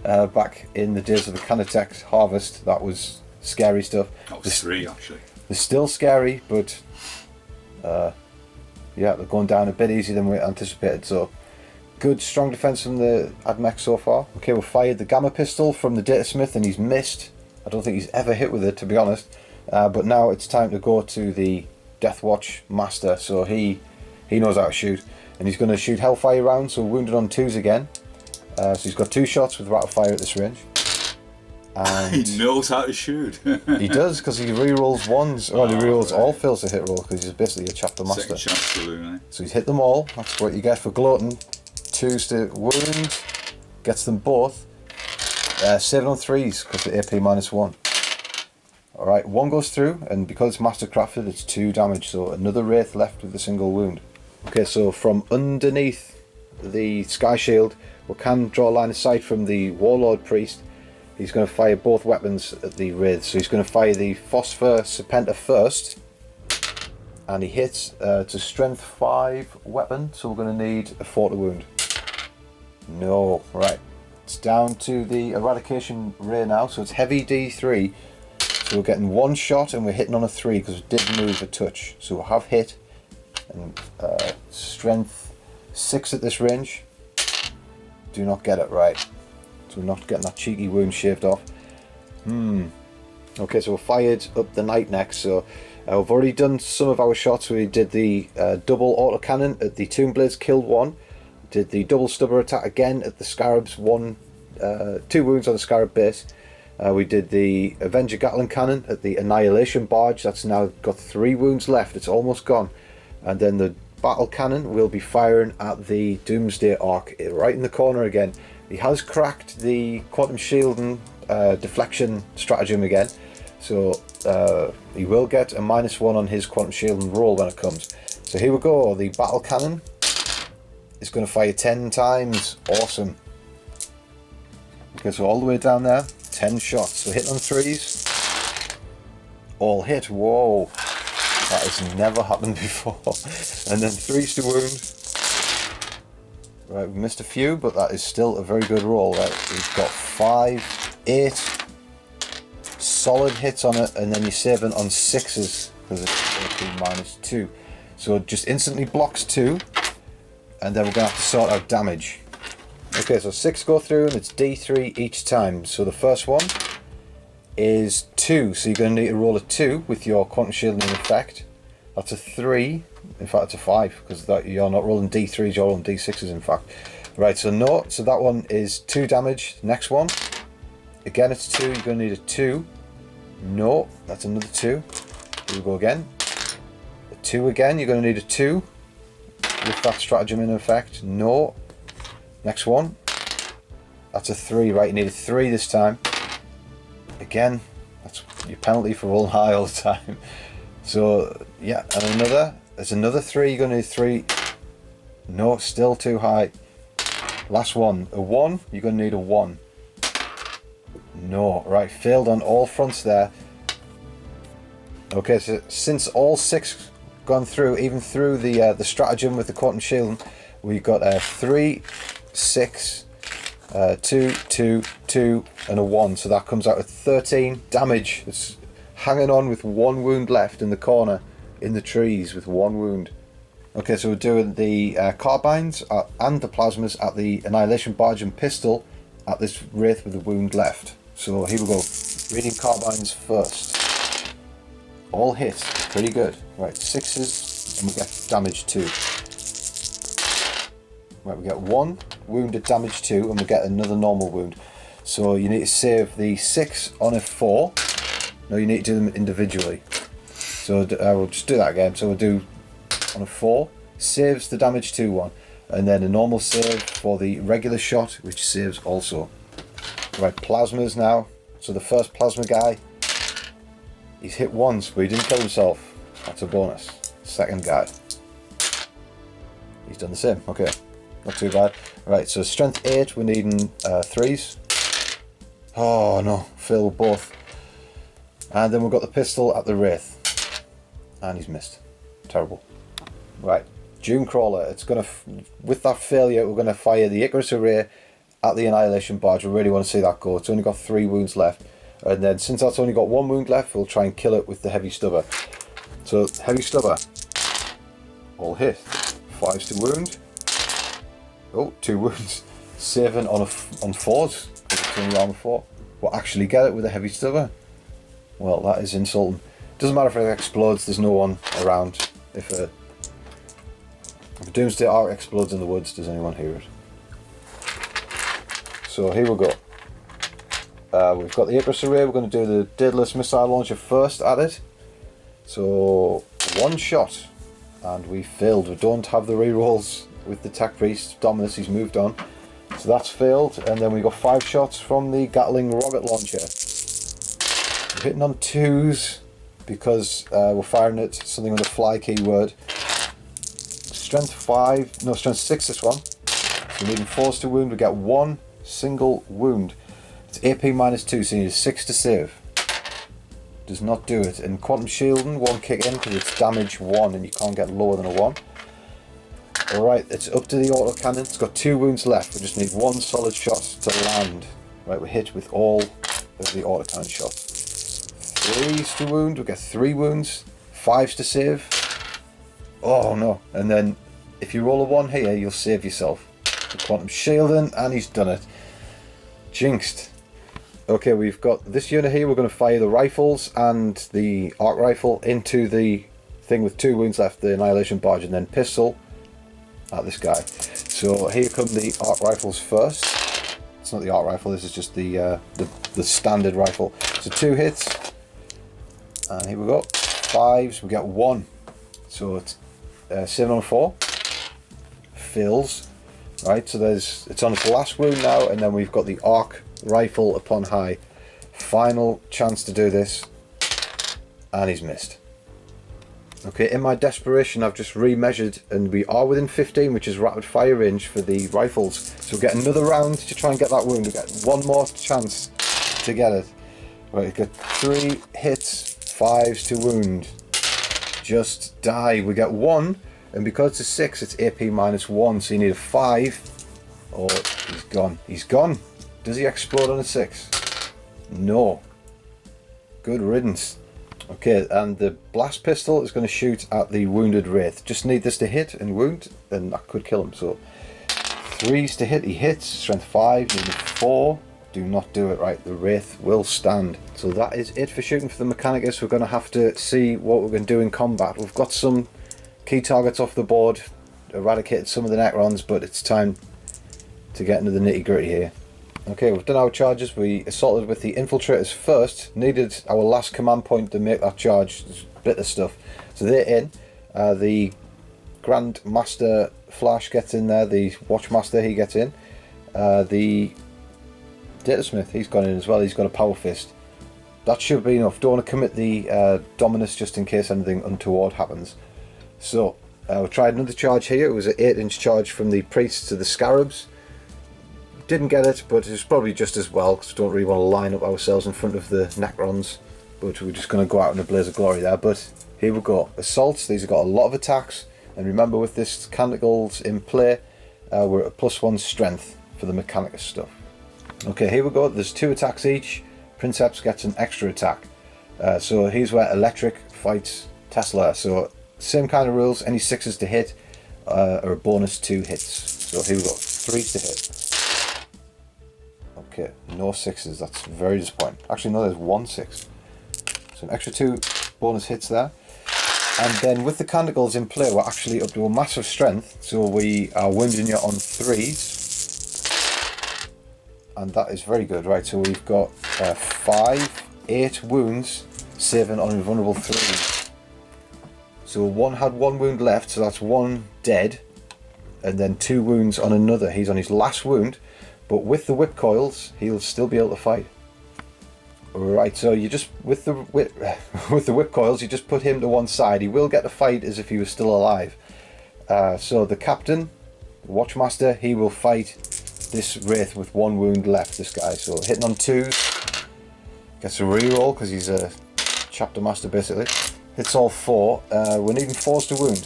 back in the days of the Canatech Harvest. That was scary stuff. That was 3 actually. They're still scary, but yeah, they're going down a bit easier than we anticipated. So good, strong defense from the Admech so far. Okay, we fired the Gamma Pistol from the Datasmith and he's missed. I don't think he's ever hit with it, to be honest. But now it's time to go to the Deathwatch Master. So he knows how to shoot. And he's going to shoot Hellfire rounds, so wounded on 2s again. So he's got 2 shots with Rattle Fire at this range. And he knows how to shoot. He does, because he rerolls 1s. Well, he rerolls all fails to hit roll, because he's basically a chapter master. Second chance saloon, eh? So he's hit them all. That's what you get for gloating. 2s to wound, gets them both. 7 on 3s because the AP -1. Alright, 1 goes through, and because it's mastercrafted, it's 2 damage, so another Wraith left with a single wound. Okay, so from underneath the Sky Shield, we can draw a line of sight from the Warlord Priest. He's going to fire both weapons at the Wraith. So he's going to fire the Phosphor Serpenter first, and he hits. It's a strength 5 weapon, so we're going to need a 4 to wound. No, right. It's down to the Eradication Ray now, so it's heavy D3. So we're getting 1 shot and we're hitting on a 3 because we did move a touch. So we have hit, and strength 6 at this range. Do not get it right. So we're not getting that cheeky wound shaved off. Okay, so we fired up the Night Next. So we've already done some of our shots. We did the double autocannon at the Tomb Blades, killed 1. Did the double stubber attack again at the Scarabs, 2 wounds on the Scarab base. We did the Avenger Gatling Cannon at the Annihilation Barge. That's now got 3 wounds left. It's almost gone. And then the Battle Cannon will be firing at the Doomsday Arc, right in the corner again. He has cracked the Quantum Shielding deflection stratagem again. So he will get a -1 on his Quantum Shielding roll when it comes. So here we go. The Battle Cannon is going to fire 10 times. Awesome. Okay, so all the way down there, 10 shots. So hit on 3s. All hit. Whoa. That has never happened before. And then 3s to wound. Right, we missed a few, but that is still a very good roll. Right, we've got 5, 8 solid hits on it, and then you're saving on 6s because it's AP -2. So it just instantly blocks 2, and then we're going to have to sort out damage. Okay, so 6 go through, and it's D3 each time. So the first one is 2, so you're going to need to roll a 2 with your Quantum Shielding effect. That's a 3, in fact it's a 5, because you're not rolling D3s, you're rolling D6s in fact. Right, so no, so that one is 2 damage. Next one, again it's 2, you're going to need a 2. No, that's another 2. Here we go again. A 2 again, you're going to need a 2 with that stratagem in effect. No. Next one, that's a 3, right, you need a 3 this time. again, that's your penalty for rolling high all the time. So yeah, and there's another 3. You're going to need 3. No, still too high. Last one, a 1. You're going to need a 1. No, right, failed on all fronts there. Okay, so since all 6 gone through, even through the stratagem with the quantum shield, we got a 3, 6, 2, 2, 2, and a 1. So that comes out at 13 damage. It's hanging on with 1 wound left in the corner, in the trees with 1 wound. Okay, so we're doing the carbines and the plasmas at the Annihilation Barge and pistol at this wraith with a wound left. So here we go. Reading carbines first. All hit, pretty good. Right, 6s, and we get damage 2. Right, we get 1 wounded damage 2, and we get another normal wound. So you need to save the 6 on a 4. No, you need to do them individually. So we'll just do that again. So we'll do on a 4, saves the damage 2 one, and then a normal save for the regular shot, which saves also. Right, plasmas now. So the first plasma guy, he's hit once, but he didn't kill himself. That's a bonus. Second guy, he's done the same. Okay, not too bad. Right, so strength 8, we're needing 3s. Oh no, failed both. And then we've got the pistol at the wraith, and he's missed. Terrible. Right, Doom Crawler. It's gonna, with that failure, we're gonna fire the Icarus Array at the Annihilation Barge. We really want to see that go. It's only got 3 wounds left, and then since that's only got 1 wound left, we'll try and kill it with the Heavy Stubber. So Heavy Stubber, all hit. 5s to wound. Oh, 2 wounds. Saving on 4s because it's only armor 4. We'll actually get it with a Heavy Stubber. Well, that is insulting. Doesn't matter if it explodes. There's no one around. If a Doomsday Ark explodes in the woods, does anyone hear it? So here we go. We've got the Icarus Array. We're going to do the Daedalus Missile Launcher first at it. So 1 shot, and we failed. We don't have the rerolls with the Tech Priest. Dominus, he's moved on. So that's failed, and then we got 5 shots from the Gatling Rocket Launcher. We're hitting on 2s because we're firing at something with a fly keyword. Strength 6 this one. So we're needing 4s to wound. We get 1 single wound. It's AP -2, so you need a 6 to save. Does not do it. And Quantum Shielding won't kick in because it's damage 1 and you can't get lower than a 1. Alright, it's up to the autocannon. It's got 2 wounds left. We just need 1 solid shot to land. Right, we're hit with all of the autocannon shots. 3s to wound. We get 3 wounds. 5s to save. Oh no. And then if you roll a 1 here, you'll save yourself. The Quantum Shielding, and he's done it. Jinxed. Okay, we've got this unit here. We're going to fire the rifles and the arc rifle into the thing with 2 wounds left, the Annihilation Barge, and then pistol at this guy. So here come the arc rifles first. It's not the arc rifle. This is just the standard rifle. So 2 hits, and here we go. 5s. We get 1. So it's 7 on 4. Fills. Right. So it's on its last wound now, and then we've got the arc rifle upon high. Final chance to do this, and he's missed. Okay, in my desperation I've just remeasured, and we are within 15, which is rapid fire range for the rifles. So we'll get another round to try and get that wound. We'll get 1 more chance to get it. Right, we've got 3 hits, 5s to wound. Just die. We get 1, and because it's a 6, it's AP -1, so you need a 5. Oh, he's gone. He's gone. Does he explode on a 6? No. Good riddance. Okay, and the blast pistol is going to shoot at the wounded wraith. Just need this to hit and wound, and that could kill him. So 3s to hit, he hits. Strength 5, needed 4. Do not do it. Right, the wraith will stand. So that is it for shooting for the Mechanicus. We're going to have to see what we're going to do in combat. We've got some key targets off the board, eradicated some of the Necrons, but it's time to get into the nitty gritty here. Okay, we've done our charges. We assaulted with the infiltrators first. Needed our last command point to make that charge. There's a bit of stuff. So they're in. The Grand Master Flash gets in there. The Watchmaster, he gets in. The Datasmith, he's gone in as well. He's got a Power Fist. that should be enough. Don't want to commit the Dominus just in case anything untoward happens. So we tried another charge here. It was an 8-inch charge from the Priests to the Scarabs. Didn't get it, but it was probably just as well, because we don't really want to line up ourselves in front of the Necrons. But we're just going to go out in a blaze of glory there. But here we go. Assaults, these have got a lot of attacks. And remember, with this Canticles in play, we're at a +1 strength for the Mechanicus stuff. Okay, here we go. There's 2 attacks each. Princeps gets an extra attack. So here's where Electric fights Tesla. So same kind of rules. Any 6s to hit are a bonus 2 hits. So here we go. 3s to hit. Okay, no 6s. That's very disappointing. Actually, no, there's 1 6. So an extra 2 bonus hits there. And then with the Canticles in play, we're actually up to a massive strength. So we are wounding you on 3s. And that is very good, right? So we've got 8 wounds, saving on invulnerable 3s. So one had 1 wound left, so that's 1 dead. And then 2 wounds on another. He's on his last wound. But with the whip coils, he'll still be able to fight. Right, so you just, with the whip coils, you just put him to one side. He will get to fight as if he was still alive. So the captain, the Watchmaster, he will fight this Wraith with 1 wound left, this guy. So hitting on 2s, gets a reroll because he's a chapter master basically. Hits all 4. We're needing 4s to wound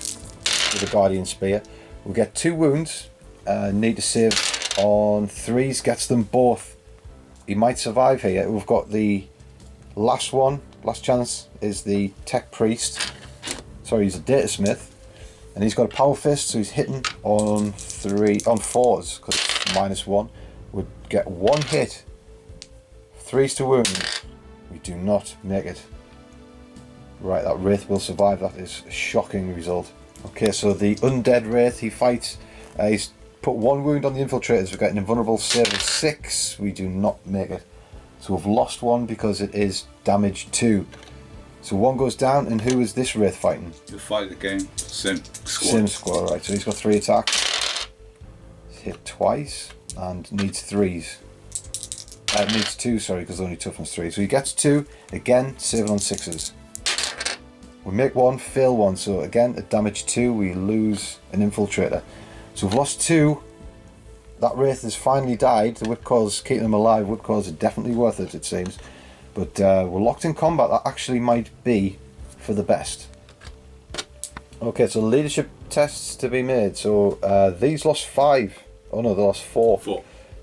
with the Guardian Spear. We'll get 2 wounds, need to save on 3s, gets them both. He might survive here. We've got the last one, last chance is the Tech Priest. Sorry, he's a Data Smith. And he's got a Power Fist, so he's hitting on 4s, because it's -1. Would get 1 hit. 3s to wound. We do not make it. Right, that Wraith will survive. That is a shocking result. Okay, so the Undead Wraith, he fights. He's put 1 wound on the Infiltrators. We've got an invulnerable save of 6. We do not make it. So we've lost 1 because it is damage 2. So 1 goes down, and who is this Wraith fighting? You fight again. Sim Squad. Sim Squad, right. So he's got 3 attacks. He's hit twice and needs 3s. Needs 2, sorry, because only toughness 3. So he gets 2, again, saving on 6s. We make 1, fail 1. So again, at damage 2, we lose an Infiltrator. So we've lost 2. That Wraith has finally died. The whip coils keeping them alive. Whip coils are definitely worth it, it seems. But we're locked in combat. That actually might be for the best. Okay, so leadership tests to be made. So these lost 5. Oh no, they lost 4.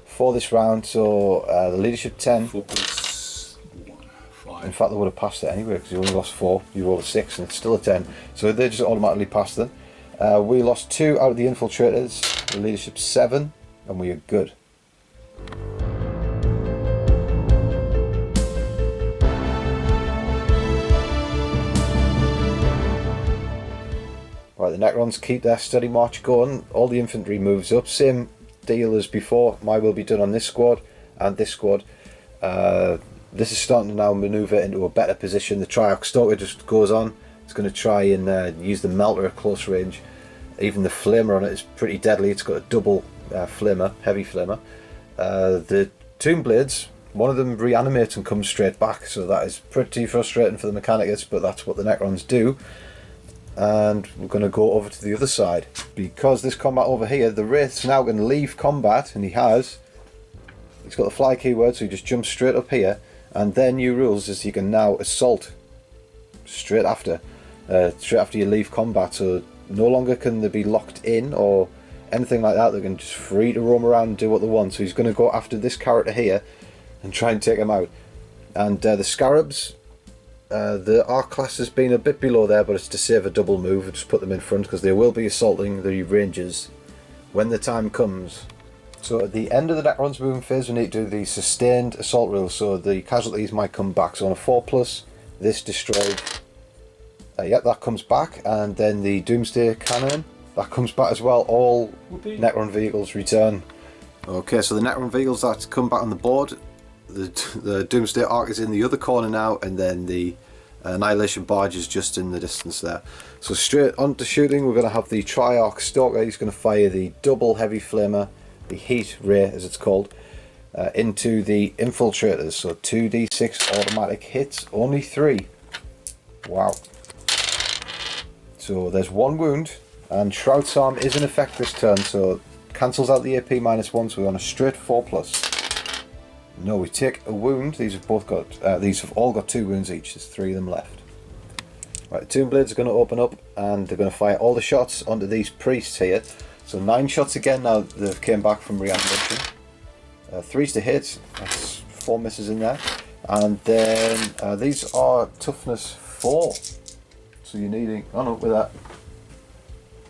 4 this round. So the leadership 10. 4 plus 1, 5. In fact, they would have passed it anyway because you only lost 4. You rolled a 6 and it's still a 10. So they just automatically passed them. We lost 2 out of the Infiltrators, the leadership 7, and we are good. Right, the Necrons keep their steady march going. All the infantry moves up. Same deal as before. My will be done on this squad and this squad. This is starting to now manoeuvre into a better position. The Triarch Stalker just goes on. It's going to try and use the Melter at close range. Even the Flamer on it is pretty deadly. It's got a double Flamer, heavy Flamer. The Tomb Blades, one of them reanimates and comes straight back, so that is pretty frustrating for the Mechanicus, but that's what the Necrons do. And we're going to go over to the other side. Because this combat over here, the Wraith's now going to leave combat, and he has. He's got the fly keyword, so he just jumps straight up here. And their new rules is you can now assault straight after you leave combat, so no longer can they be locked in or anything like that. They can just free to roam around and do what they want. So he's going to go after this character here and try and take him out. And the Scarabs, the arc class has been a bit below there, but it's to save a double move. We'll just put them in front because they will be assaulting the Rangers when the time comes. So at the end of the Necrons moving phase, we need to do the sustained assault rule, so the casualties might come back. So on a 4+, this destroyed. Yep, that comes back, and then the Doomsday Cannon, that comes back as well. All Necron vehicles return. Okay, so the Necron vehicles that come back on the board, the Doomsday Ark is in the other corner now, and then the Annihilation Barge is just in the distance there. So straight on to shooting, we're going to have the Triarch Stalker. He's going to fire the double heavy flamer, the Heat Ray as it's called. into the infiltrators. So 2d6 automatic hits, only 3. Wow. So there's 1 wound, and Shroud's Arm is in effect this turn, so cancels out the AP -1, so we're on a straight 4+. No, we take a wound. These have all got 2 wounds each. There's 3 of them left. Right, the Tomb Blades are going to open up, and they're going to fire all the shots onto these priests here. So 9 shots again now they've came back from reanimation. 3's to hit. That's 4 misses in there. And then these are toughness 4. So you're needing, oh no, with that,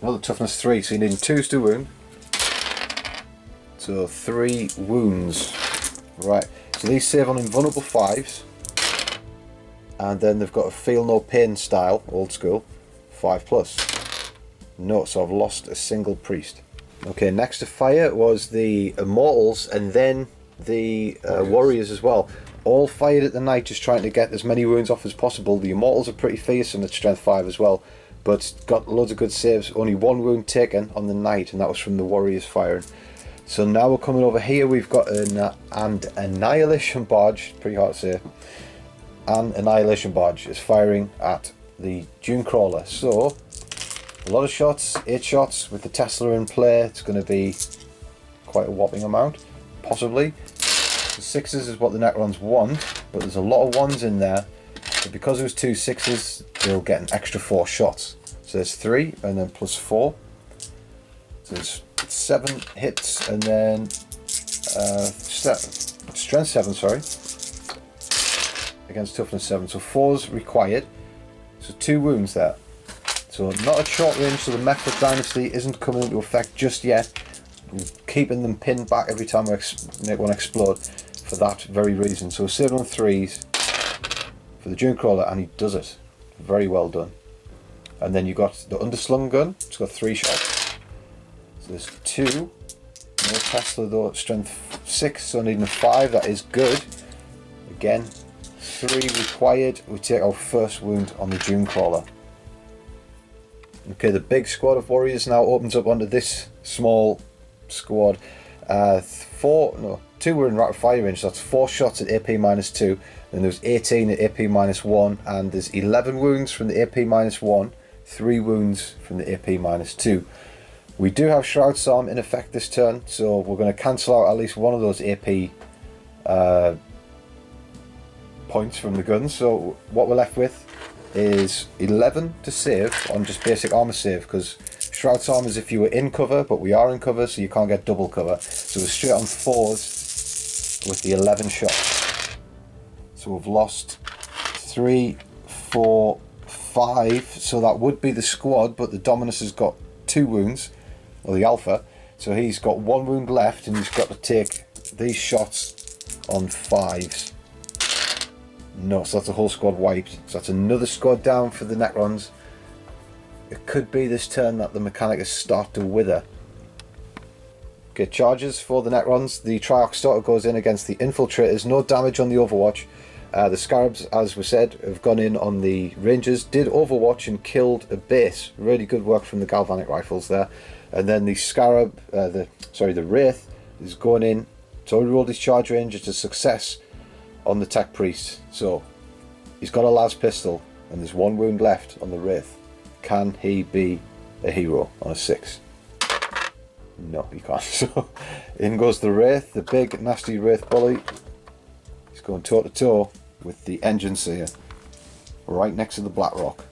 another toughness 3. So you're needing 2s to wound. So 3 wounds. Right, so these save on invulnerable 5s. And then they've got a feel no pain style, old school, 5+. No, so I've lost a single priest. Okay, next to fire was the Immortals, and then the Warriors as well. All fired at the Knight, just trying to get as many wounds off as possible. The Immortals are pretty fearsome at strength 5 as well, but got loads of good saves. Only 1 wound taken on the Knight, and that was from the Warriors firing. So now we're coming over here, we've got an Annihilation Barge, pretty hard to say. An Annihilation Barge is firing at the Dune Crawler. So a lot of shots, 8 shots with the Tesla in play. It's going to be quite a whopping amount, possibly. The 6s is what the Necrons want, but there's a lot of 1s in there. But because there's 2 6s, they'll get an extra 4 shots. So there's 3 and then +4. So there's 7 hits, and then strength 7, sorry, against toughness 7. So 4's required. So 2 wounds there. So not at short range, so the Mech Dynasty isn't coming into effect just yet. We're keeping them pinned back every time we make one explode for that very reason. So saving on 3s for the Dune Crawler, and he does it. Very well done. And then you got the Underslung Gun. It's got 3 shots. So there's 2. No Tesla though, strength 6, so needing a 5. That is good. Again, 3 required. We take our first wound on the Dune Crawler. Okay, the big squad of Warriors now opens up onto this small squad. 2 were in rapid fire range, so that's 4 shots at AP -2. Then there's 18 at AP -1, and there's 11 wounds from the AP -1, 3 wounds from the AP -2. We do have Shroud's Arm in effect this turn, so we're going to cancel out at least one of those AP points from the guns. So what we're left with is 11 to save on just basic armor save, because Shroud's Arm is if you were in cover, but we are in cover, so you can't get double cover. So we're straight on 4s with the 11 shots. So we've lost 3, 4, 5, so that would be the squad, but the Dominus has got 2 wounds, or the Alpha, so he's got 1 wound left, and he's got to take these shots on 5s. No, so that's a whole squad wiped. So that's another squad down for the Necrons. It could be this turn that the Mechanicus start to wither. Okay, charges for the Necrons. The Triarch Starter goes in against the Infiltrators. No damage on the Overwatch. The Scarabs, as we said, have gone in on the Rangers. Did Overwatch and killed a base. Really good work from the Galvanic Rifles there. And then the Scarab, the Wraith, is going in. It's already rolled his charge range. It's a success on the Tech Priest. So he's got a las pistol, and there's 1 wound left on the Wraith. Can he be a hero on a 6? No, he can't. So in goes the Wraith, the big nasty Wraith bully. He's going toe to toe with the Engine Seer right next to the Blackrock.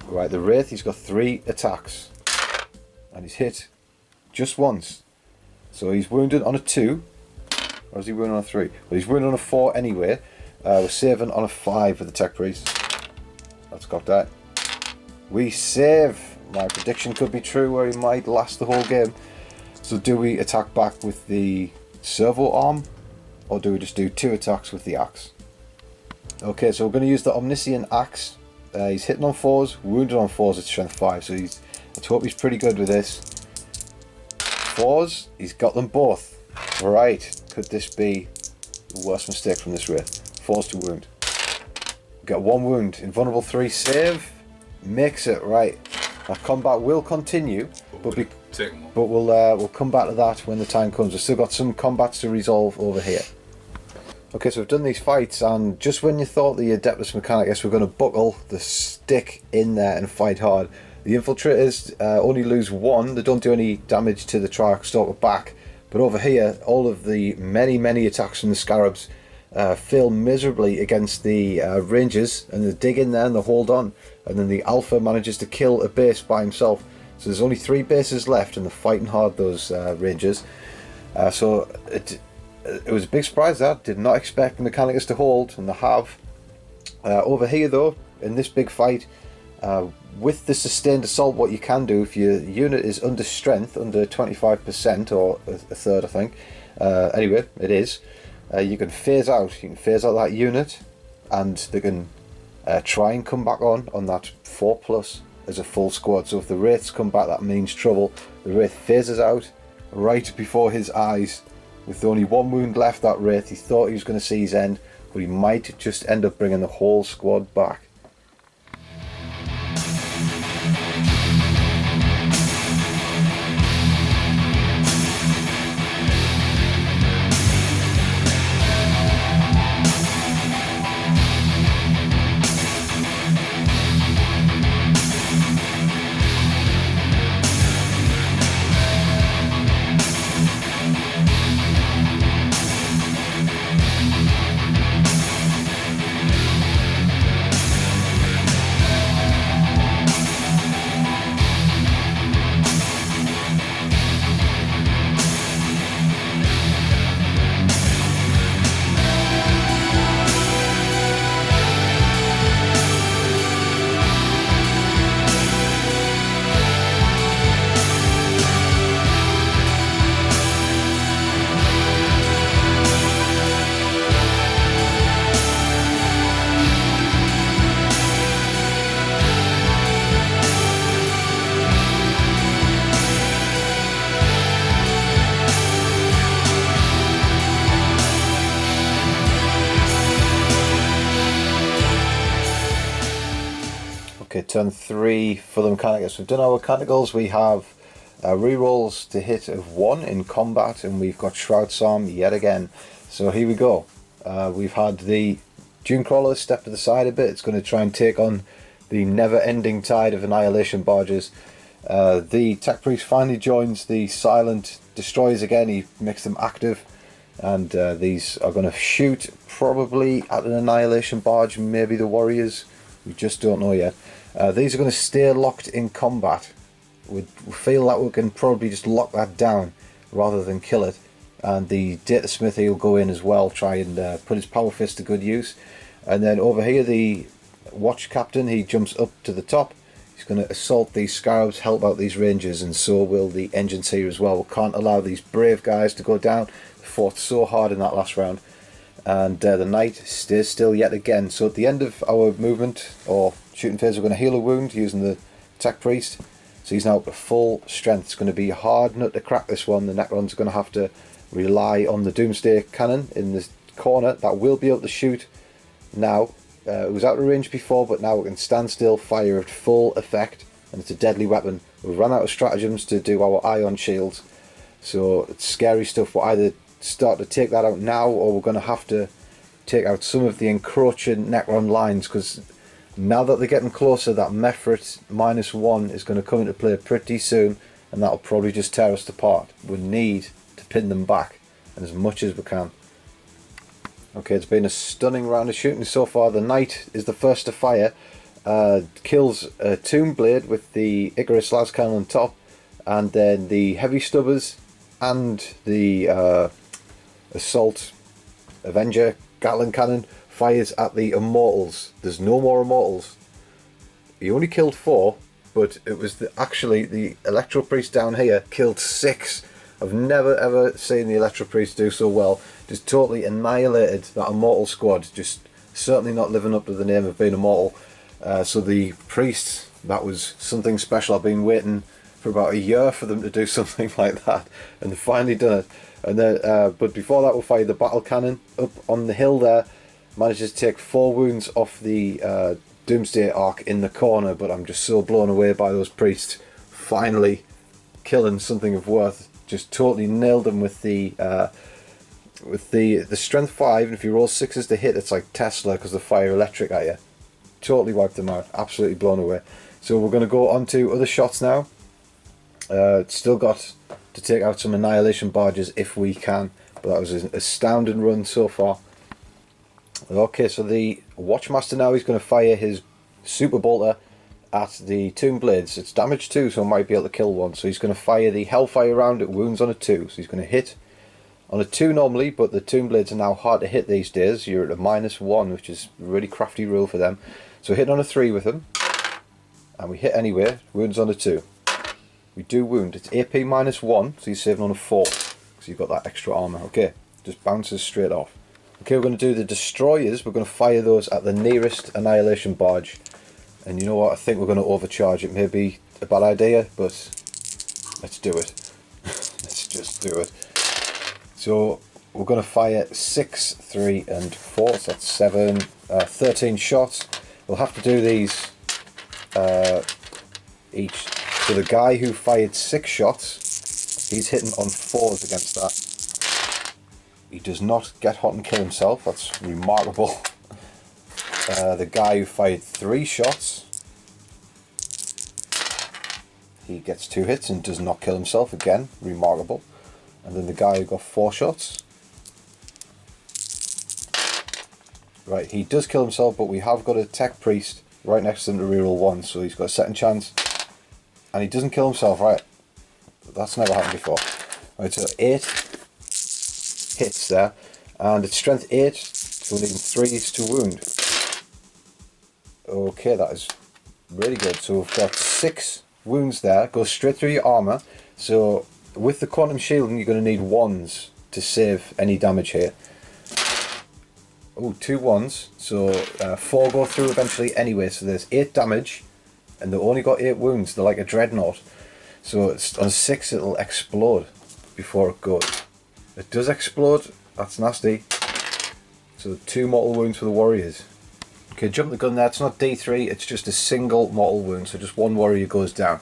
Right, the Wraith, he's got 3 attacks, and he's hit just once. So he's wounded on a 2. Or is he wounded on a 3? Well, he's wounded on a 4 anyway. We're saving on a 5 for the Tech Priest. Let's got that. We save. My prediction could be true, where he might last the whole game. So do we attack back with the servo arm, or do we just do 2 attacks with the axe? Okay, so we're going to use the Omniscient Axe. He's hitting on 4s, wounded on 4s at strength 5, so let's hope he's pretty good with this. 4s, he's got them both. Right, could this be the worst mistake from this Wraith? 4s to wound. Get 1 wound, invulnerable 3 save, makes it. Right, our combat will continue, but Take them all. but we'll come back to that when the time comes. We've still got some combats to resolve over here. Okay, so we've done these fights, and just when you thought the Adeptus Mechanicus were going to buckle, the stick in there and fight hard, the infiltrators only lose one. They don't do any damage to the Triarchstalker back, but over here, all of the many attacks from the Scarabs fail miserably against the Rangers, and they dig in there and they hold on, and then the Alpha manages to kill a base by himself. So there's only 3 bases left, and they're fighting hard, those Rangers. So it was a big surprise. That did not expect the Mechanicus to hold, and they have. Over here though, in this big fight, with the sustained assault, what you can do if your unit is under strength, under 25% or a third I think, anyway it is, you can phase out that unit, and they can try and come back on that 4+ as a full squad. So if the Wraiths come back, that means trouble. The Wraith phases out right before his eyes. With only 1 wound left, that Wraith, he thought he was going to see his end, but he might just end up bringing the whole squad back. Okay, turn 3 for the Mechanicus. We've done our Mechanicals. We have rerolls to hit of 1 in combat, and we've got Shroud Psalm yet again. So here we go. We've had the Dunecrawler step to the side a bit. It's going to try and take on the never-ending tide of Annihilation barges. The Tech Priest finally joins the Silent Destroyers again. He makes them active, and these are going to shoot probably at an Annihilation barge, maybe the Warriors. We just don't know yet. These are going to stay locked in combat. We feel that we can probably just lock that down rather than kill it. And the Data Smithy will go in as well, try and put his Power Fist to good use. And then over here, the Watch Captain, he jumps up to the top. He's going to assault these Scarabs, help out these Rangers, and so will the Engines here as well. We can't allow these brave guys to go down. They fought so hard in that last round. And the Knight stays still yet again. So at the end of our movement or shooting phase, we're going to heal a wound using the Tech Priest. So he's now up to full strength. It's going to be a hard nut to crack, this one. The Necrons are going to have to rely on the Doomsday Cannon in the corner. That will be able to shoot now. It was out of range before, but now it can stand still, fire at full effect, and it's a deadly weapon. We've run out of stratagems to do our ion shields. So it's scary stuff. We'll either start to take that out now, or we're going to have to take out some of the encroaching Necron lines, because now that they're getting closer, that Mephrit -1 is going to come into play pretty soon, and that'll probably just tear us apart. We need to pin them back, and as much as we can. Okay, it's been a stunning round of shooting so far. The Knight is the first to fire, kills a Tomb Blade with the Icarus las cannon on top, and then the Heavy Stubbers and the Assault Avenger Gatling Cannon fires at the Immortals. There's no more Immortals. He only killed 4, but it was actually the Electro Priest down here killed 6. I've never ever seen the Electro Priest do so well. Just totally annihilated that Immortal squad. Just certainly not living up to the name of being immortal. So the Priest, that was something special. I've been waiting for about a year for them to do something like that, and they've finally done it. And then, but before that, we'll fire the Battle Cannon up on the hill there. Manages to take 4 wounds off the Doomsday Ark in the corner, but I'm just so blown away by those Priests finally killing something of worth. Just totally nailed him with the strength 5, and if you roll 6s to hit, it's like Tesla because they fire electric at you. Totally wiped them out. Absolutely blown away. So we're going to go on to other shots now. Still got to take out some annihilation barges if we can, but that was an astounding run so far. Okay, so the Watchmaster now, he's going to fire his super bolter at the Tomb Blades. It's damage 2, so I might be able to kill one. So he's going to fire the Hellfire round at wounds on a 2. So he's going to hit on a 2 normally, but the Tomb Blades are now hard to hit these days. You're at a -1, which is a really crafty rule for them. So hit on a 3 with him, and we hit anyway. Wounds on a 2. We do wound. It's AP -1, so he's saving on a 4, because you've got that extra armour. Okay, just bounces straight off. Okay, we're going to do the Destroyers. We're going to fire those at the nearest Annihilation Barge. And you know what, I think we're going to overcharge. It may be a bad idea, but let's do it. Let's just do it. So we're going to fire 6, 3 and 4, so that's 13 shots. We'll have to do these each. So the guy who fired 6 shots, he's hitting on 4s against that. He does not get hot and kill himself, that's remarkable. The guy who fired 3 shots, he gets 2 hits and does not kill himself, again, remarkable. And then the guy who got 4 shots, right, he does kill himself, but we have got a Tech Priest right next to him to reroll 1, so he's got a second chance. And he doesn't kill himself, right? That's never happened before. Right, so 8 hits there, and it's strength 8, so we need 3s to wound. Okay, that is really good. So we've got 6 wounds there, goes straight through your armour. So with the quantum shielding, you're going to need 1s to save any damage here. Oh, 2 1s, so 4 go through eventually anyway, so there's 8 damage, and they've only got 8 wounds. They're like a dreadnought, so it's on 6 it'll explode before it goes. It does explode, that's nasty. So 2 mortal wounds for the warriors. Okay, jump the gun there, it's not D3, it's just a single mortal wound, so just 1 warrior goes down.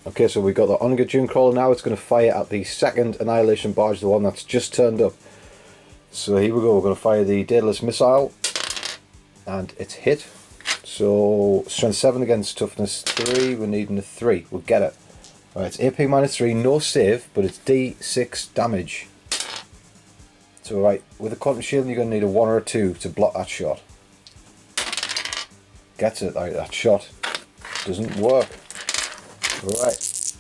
Okay, so we've got the Onager Dunecrawler now. It's going to fire at the second Annihilation Barge, the one that's just turned up. So here we go, we're going to fire the Daedalus Missile, and it's hit. So strength 7 against toughness 3, we're needing a 3, we'll get it. Alright, it's AP -3, no save, but it's D6 damage. So right, with the quantum shield you're going to need a 1 or a 2 to block that shot. Gets it, right, that shot doesn't work. Right,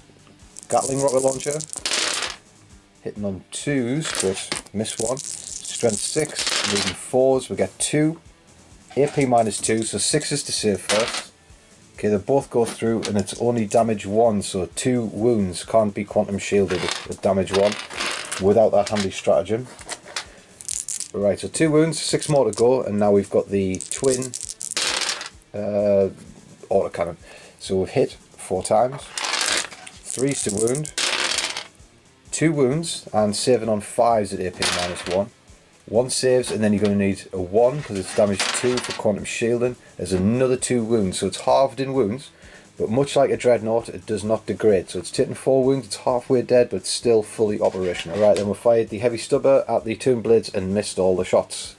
Gatling Rocket Launcher, hitting on 2s, but miss 1. Strength 6, needing 4s, we get 2. AP -2, so 6s to save first. Okay, they both go through, and it's only damage 1, so 2 wounds can't be quantum shielded at damage 1 without that handy stratagem. Right, so 2 wounds, 6 more to go, and now we've got the twin autocannon. So we've hit 4 times, 3s to wound, 2 wounds, and saving on 5s at AP -1. 1 saves, and then you're going to need a 1 because it's damage 2 for quantum shielding. There's another 2 wounds, so it's halved in wounds, but much like a dreadnought, it does not degrade. So it's taking 4 wounds, it's halfway dead, but still fully operational. Right, then we fired the heavy stubber at the Tomb Blades and missed all the shots.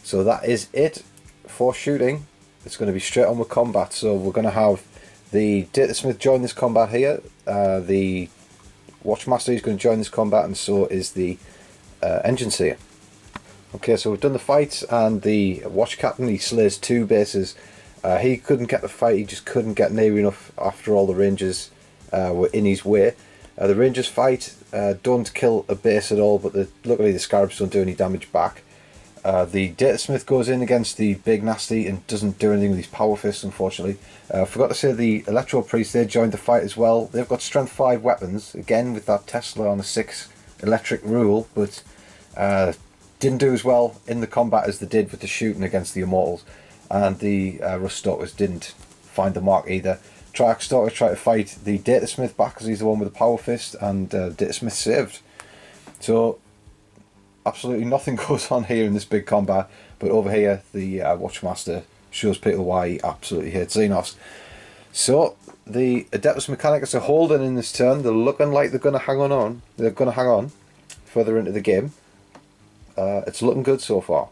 So that is it for shooting. It's going to be straight on with combat. So we're going to have the Datasmith join this combat here. The Watchmaster is going to join this combat, and so is the Engine Seer. Okay, so we've done the fight, and the Watch Captain, he slays 2 bases. He couldn't get the fight, he just couldn't get near enough after all the Rangers were in his way. The Rangers fight, don't kill a base at all, but luckily the Scarabs don't do any damage back. The Datasmith goes in against the Big Nasty and doesn't do anything with his Power Fist, unfortunately. Forgot to say the Electro Priest, they joined the fight as well. They've got Strength 5 weapons, again with that Tesla on a 6 electric rule, but didn't do as well in the combat as they did with the shooting against the Immortals. And the Ruststalkers didn't find the mark either. Triarch Stalker tried to fight the Datasmith back because he's the one with the Power Fist, and Datasmith saved. So absolutely nothing goes on here in this big combat, but over here the Watchmaster shows people why he absolutely hates Xenos. So the Adeptus Mechanicus are holding in this turn. They're looking like they're going to hang on. They're going to hang on further into the game. It's looking good so far.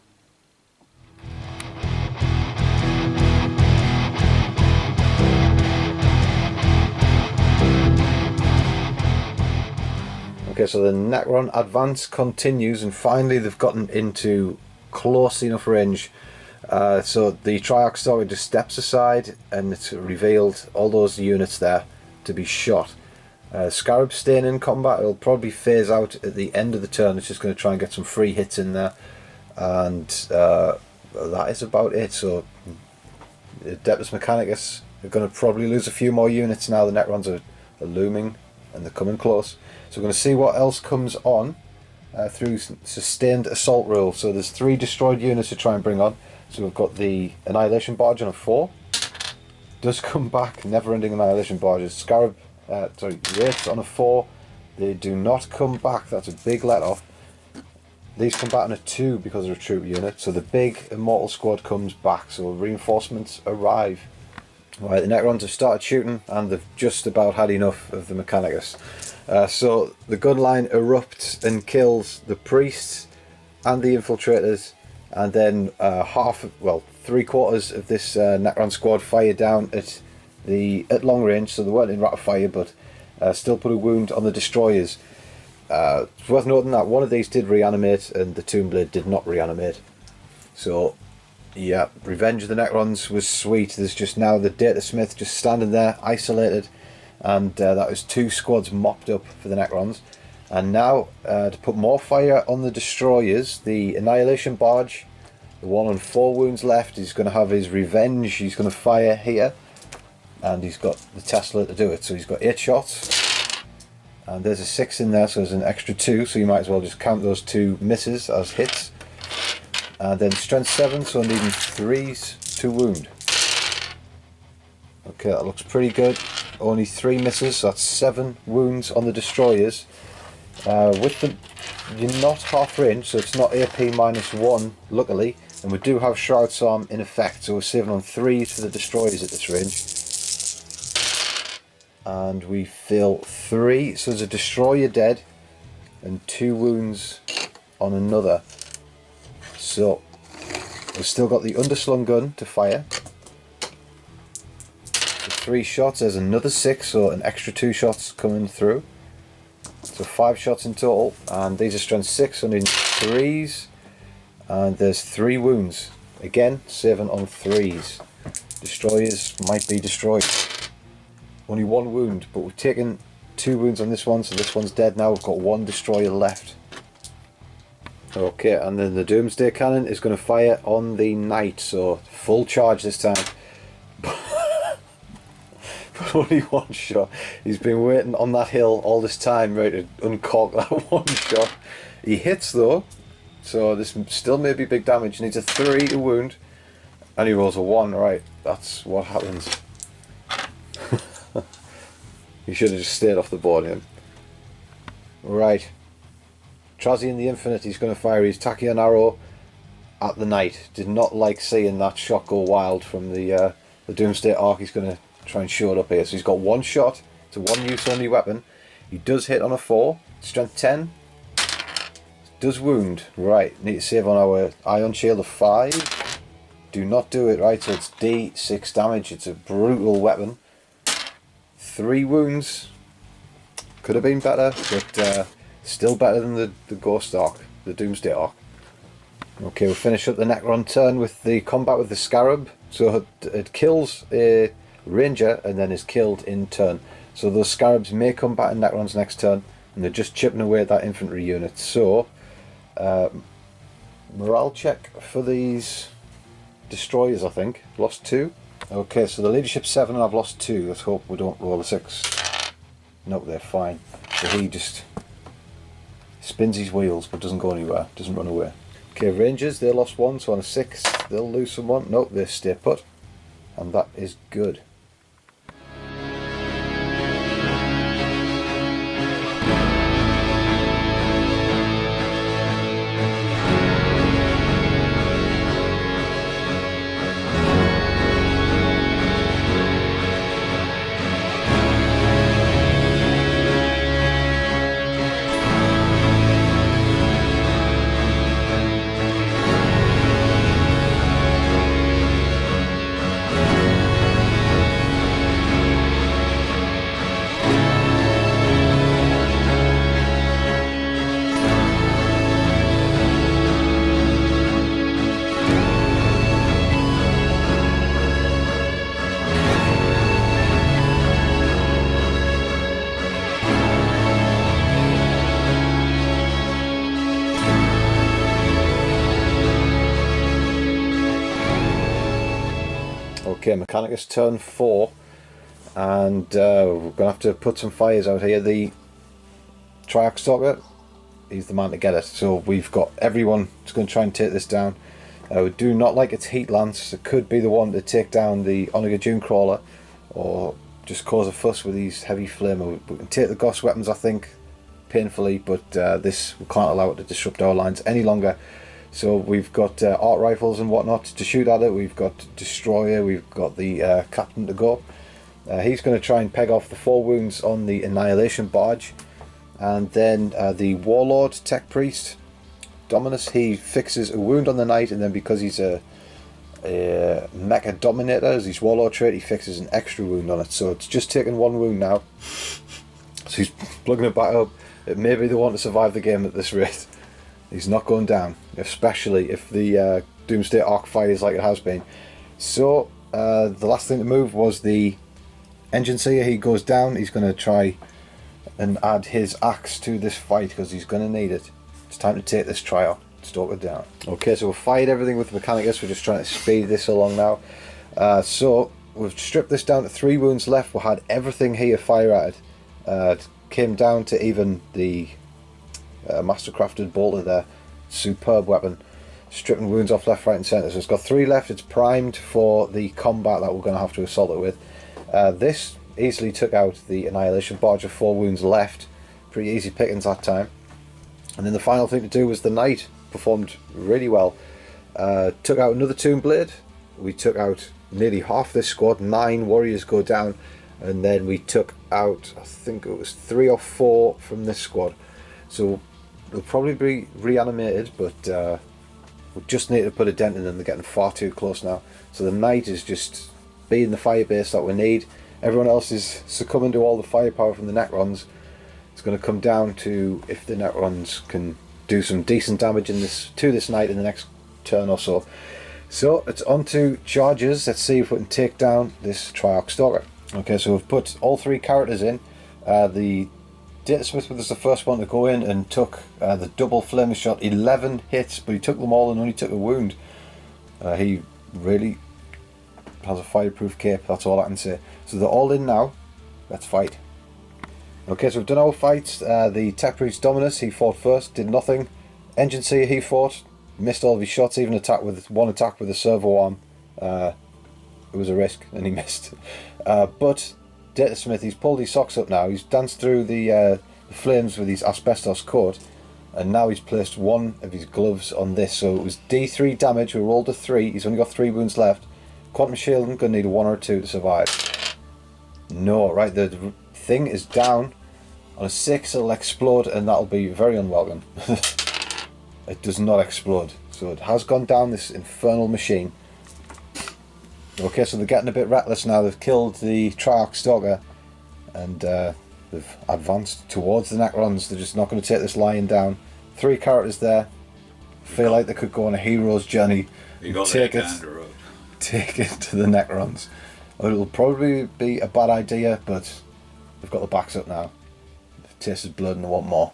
Okay, so the Necron advance continues, and finally they've gotten into close enough range. So the Triarch Stalker just steps aside, and it's revealed all those units there to be shot. Scarab staying in combat. It'll probably phase out at the end of the turn. It's just going to try and get some free hits in there, and that is about it. So the Adeptus Mechanicus are going to probably lose a few more units now. The Necrons are looming, and they're coming close. So we're going to see what else comes on through sustained assault rule. So there's 3 destroyed units to try and bring on. So we've got the Annihilation Barge on a 4. Does come back, never-ending Annihilation Barges. Scarab, Wraiths on a 4. They do not come back. That's a big let-off. These come back on a 2 because they're a troop unit. So the big Immortal Squad comes back. So reinforcements arrive. Right, the Necrons have started shooting, and they've just about had enough of the Mechanicus. So the gun line erupts and kills the priests and the infiltrators, and then 3/4 of this Necron squad fire down at long range. So they weren't in rate of fire, but still put a wound on the destroyers. It's worth noting that one of these did reanimate, and the Tombblade did not reanimate. So yeah, revenge of the Necrons was sweet. There's just now the Data Smith just standing there, isolated, and that was 2 squads mopped up for the Necrons. And now, to put more fire on the destroyers, the Annihilation Barge, the one on 4 wounds left, he's going to have his revenge. He's going to fire here, and he's got the Tesla to do it. So he's got 8 shots, and there's a 6 in there, so there's an extra 2, so you might as well just count those 2 misses as hits. And then strength 7, so needing 3s to wound. Okay, that looks pretty good. Only 3 misses, so that's 7 wounds on the destroyers. With the, you're not half range, so it's not AP -1, luckily. And we do have Shroud's Arm in effect, so we're saving on 3s for the destroyers at this range. And we fail 3, so there's a destroyer dead, and 2 wounds on another. So we've still got the underslung gun to fire. So 3 shots, there's another 6, so an extra 2 shots coming through. So 5 shots in total, and these are strength 6, so needing 3s, and there's 3 wounds. Again, saving on 3s. Destroyers might be destroyed. Only 1 wound, but we've taken 2 wounds on this one, so this one's dead now. We've got 1 destroyer left. Okay, and then the Doomsday Cannon is going to fire on the Knight, so full charge this time. But only 1 shot. He's been waiting on that hill all this time, ready to uncork that 1 shot. He hits though, so this still may be big damage. He needs a 3 to wound, and he rolls a 1. Right, that's what happens. He should have just stayed off the board, him. Right. Trazian the Infinite, he's going to fire his Tachyon arrow at the Knight. Did not like seeing that shot go wild from the Doomsday Arc. He's going to try and show it up here. So he's got 1 shot. It's a 1 use only weapon. He does hit on a 4. Strength 10. Does wound. Right, need to save on our Ion Shield of 5. Do not do it, right? So it's D6 damage. It's a brutal weapon. 3 wounds. Could have been better, but still better than the Ghost Arc, the Doomsday Arc. Okay, we'll finish up the Necron turn with the combat with the Scarab. So it kills a Ranger and then is killed in turn. So those Scarabs may combat in Necron's next turn, and they're just chipping away at that infantry unit. So, morale check for these destroyers, I think. Lost 2. Okay, so the leadership 7 and I've lost 2. Let's hope we don't roll a 6. Nope, they're fine. So he just spins his wheels but doesn't go anywhere, doesn't run away. Okay, Rangers, they lost 1, so on a 6 they'll lose someone. Nope, they stay put, and that is good. Okay, Mechanicus turn 4, and we're going to have to put some fires out here. The Triarch Stalker, he's the man to get it. So we've got everyone that's going to try and take this down. We do not like its heat lance. It could be the one to take down the Omega Dune Crawler, or just cause a fuss with these heavy flamer. We can take the Gauss weapons, I think, painfully, but this, we can't allow it to disrupt our lines any longer. So we've got art rifles and whatnot to shoot at it. We've got Destroyer, we've got the Captain to go. He's going to try and peg off the 4 wounds on the Annihilation Barge. And then the Warlord Tech Priest, Dominus, he fixes a wound on the Knight, and then because he's a Mecha Dominator, as his Warlord trait, he fixes an extra wound on it. So it's just taking 1 wound now. So he's plugging it back up. It may be the one to survive the game at this rate. He's not going down, especially if the Doomsday Arc fires like it has been. So the last thing to move was the Engine Seer. He goes down. He's going to try and add his axe to this fight because he's going to need it. It's time to take this Triarch Stalker down. Okay, so we've fired everything with Mechanicus. We're just trying to speed this along now. So we've stripped this down to 3 wounds left. We had everything here fire at it. It came down to even the mastercrafted bolter there. Superb weapon, stripping wounds off left, right and centre. So it's got 3 left. It's primed for the combat that we're going to have to assault it with. This easily took out the Annihilation Barge of 4 wounds left. Pretty easy pickings that time. And then the final thing to do was the Knight performed really well. Took out another Tomb Blade. We took out nearly half this squad. 9 warriors go down, and then we took out, I think it was 3 or 4 from this squad. So they'll probably be reanimated, but we just need to put a dent in them. They're getting far too close now. So the Knight is just being the fire base that we need. Everyone else is succumbing to all the firepower from the Necrons. It's going to come down to if the Necrons can do some decent damage to this Knight in the next turn or so. So it's on to charges. Let's see if we can take down this Triarch Stalker. Okay, so we've put all 3 characters in. The Datasmith was the first one to go in and took the double flaming shot, 11 hits, but he took them all and only took a wound. He really has a fireproof cape, that's all I can say. So they're all in now. Let's fight. Okay, so we've done our fights. The Tech Priest Dominus, he fought first, did nothing. Engine Seer, he fought, missed all of his shots, even one attack with a servo arm. It was a risk and he missed. But Datasmith, he's pulled his socks up now. He's danced through the flames with his asbestos coat, and now he's placed 1 of his gloves on this. So it was D3 damage. We rolled a 3. He's only got 3 wounds left. Quantum shielding, gonna need a 1 or 2 to survive. No, right, the thing is down. On a 6 it'll explode, and that'll be very unwelcome. It does not explode, so it has gone down, this infernal machine. Okay, so they're getting a bit reckless now. They've killed the Triarch Stalker, and they've advanced towards the Necrons. They're just not going to take this lion down. 3 characters there. Feel like they could go on a hero's journey. Take it to the Necrons. It'll probably be a bad idea, but they've got the backs up now. They've tasted blood and they want more.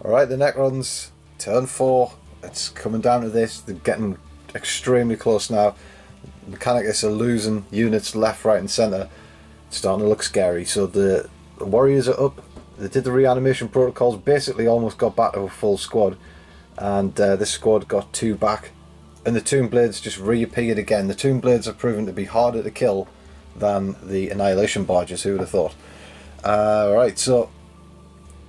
Alright, the Necrons, turn 4, it's coming down to this. They're getting extremely close now. Mechanicus are losing units left, right and centre. It's starting to look scary. So the warriors are up. They did the reanimation protocols, basically almost got back to a full squad. And this squad got 2 back. And the Tomb Blades just reappeared again. The Tomb Blades are proven to be harder to kill than the Annihilation Barges, who would have thought. Right, so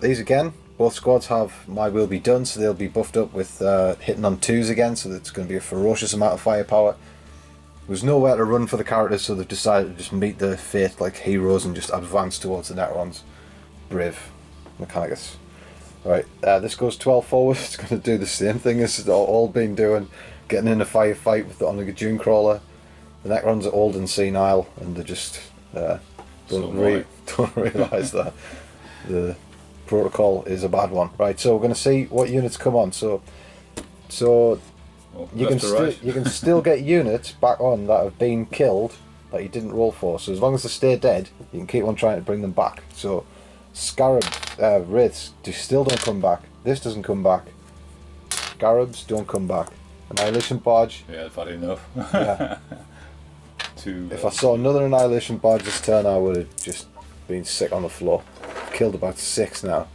these again. Both squads have My Will Be Done, so they'll be buffed up with hitting on 2s again, so it's going to be a ferocious amount of firepower. There's nowhere to run for the characters, so they've decided to just meet their fate like heroes and just advance towards the Necrons. Brave Mechanicus. Right, this goes 12 forward. It's going to do the same thing as it's all been doing, getting in a firefight with the Omega Dune Crawler. The Necrons are old and senile, and they just don't realise that the protocol is a bad one. Right, so we're going to see what units come on. So you can still get units back on that have been killed that you didn't roll for. So as long as they stay dead, you can keep on trying to bring them back. So Scarabs, Wraiths, still don't come back. This doesn't come back. Scarabs don't come back. Annihilation Barge. Yeah, I've had enough. Yeah. If I saw another Annihilation Barge this turn, I would have just been sick on the floor. Killed about 6 now.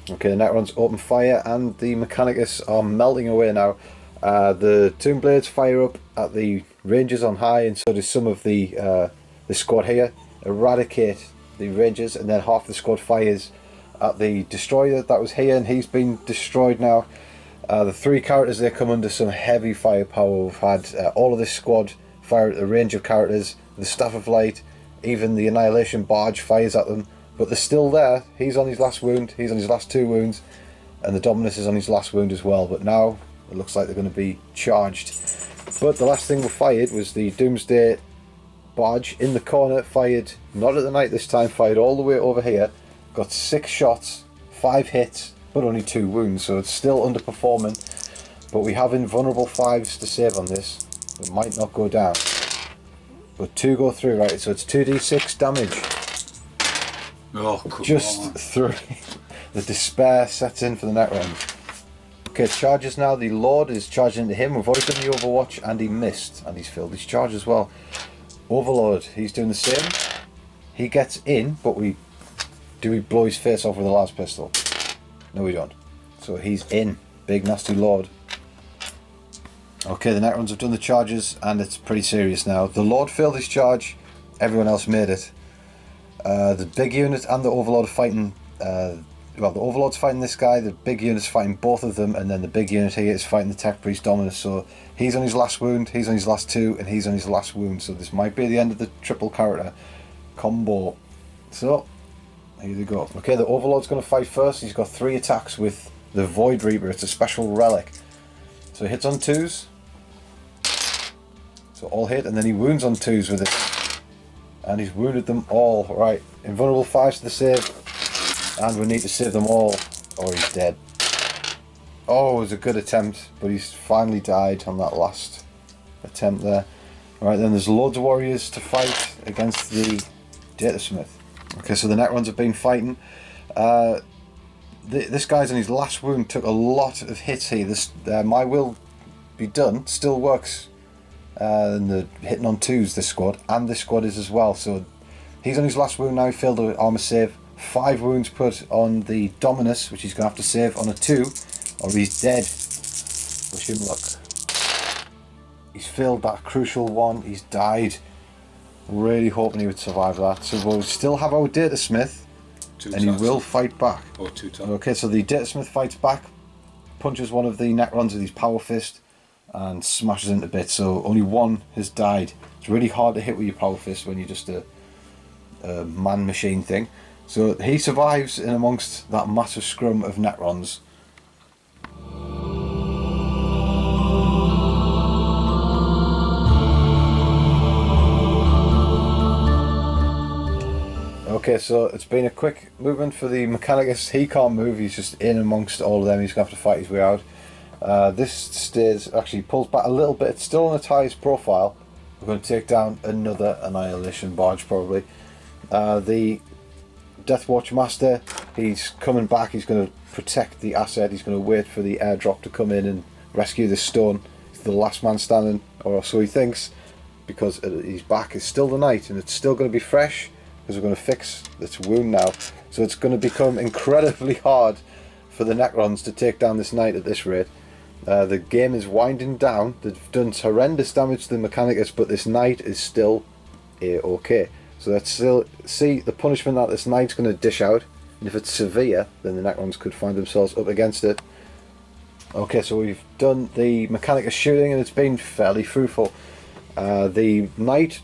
Okay, the Necrons open fire and the Mechanicus are melting away now. The Tomb Blades fire up at the Rangers on high, and so does some of the squad here. Eradicate the Rangers, and then half the squad fires at the Destroyer that was here, and he's been destroyed now. The 3 characters, they come under some heavy firepower. We've had all of this squad fire at a range of characters. The Staff of Light, even the Annihilation Barge fires at them. But they're still there. He's on his last wound, he's on his last 2 wounds, and the Dominus is on his last wound as well. But now it looks like they're going to be charged. But the last thing we fired was the Doomsday Barge in the corner, fired not at the Knight this time, fired all the way over here. Got 6 shots, 5 hits, but only 2 wounds, so it's still underperforming. But we have invulnerable 5s to save on this. It might not go down. But 2 go through, right? So it's 2d6 damage. Oh, come Just on. through. The despair sets in for the Necrons. Okay, charges now. The Lord is charging into him. We've already done the Overwatch and he missed. And he's filled his charge as well. Overlord, he's doing the same. He gets in, but we blow his face off with a las pistol? No, we don't. So he's in. Big nasty Lord. Okay, the Necrons have done the charges and it's pretty serious now. The Lord failed his charge. Everyone else made it. The big unit and the Overlord are fighting. Well, the Overlord's fighting this guy, the big unit's fighting both of them, and then the big unit here is fighting the Tech Priest Dominus. So he's on his last wound, he's on his last 2, and he's on his last wound. So this might be the end of the triple character combo. So here they go. Okay, the Overlord's going to fight first. He's got 3 attacks with the Void Reaper. It's a special relic. So he hits on 2s. So all hit, and then he wounds on 2s with it. And he's wounded them all. Right, invulnerable 5s to the save. And we need to save them all, or he's dead. Oh, it was a good attempt, but he's finally died on that last attempt there. Right, then there's loads of warriors to fight against the Datasmith. Okay, so the Necrons have been fighting. This guy's on his last wound, took a lot of hits here. This My Will Be Done still works. And the hitting on 2s, this squad, and this squad is as well. So he's on his last wound now, he failed an armor save. 5 wounds put on the Dominus, which he's going to have to save on a 2, or he's dead. Wish him luck. He's failed that crucial one, he's died. Really hoping he would survive that. So we'll still have our Datasmith, and he will fight back. Or 2 times. Okay, so the Datasmith fights back, punches one of the Necrons with his power fist, and smashes into bits. So only 1 has died. It's really hard to hit with your power fist when you're just a man-machine thing. So he survives in amongst that massive scrum of Necrons. Okay, so it's been a quick movement for the Mechanicus. He can't move, he's just in amongst all of them. He's going to have to fight his way out. This stays, actually pulls back a little bit. It's still on its highest profile. We're going to take down another Annihilation Barge probably. The Deathwatch Master, he's coming back, he's going to protect the asset, he's going to wait for the airdrop to come in and rescue this stone. He's the last man standing, or so he thinks, because his back is still the Knight and it's still going to be fresh, because we're going to fix this wound now. So it's going to become incredibly hard for the Necrons to take down this Knight at this rate. The game is winding down, they've done horrendous damage to the Mechanicus, but this Knight is still A-okay. So let's still see the punishment that this Knight's going to dish out, and if it's severe, then the Necrons could find themselves up against it. Okay, so we've done the Mechanicus shooting, and it's been fairly fruitful. The Knight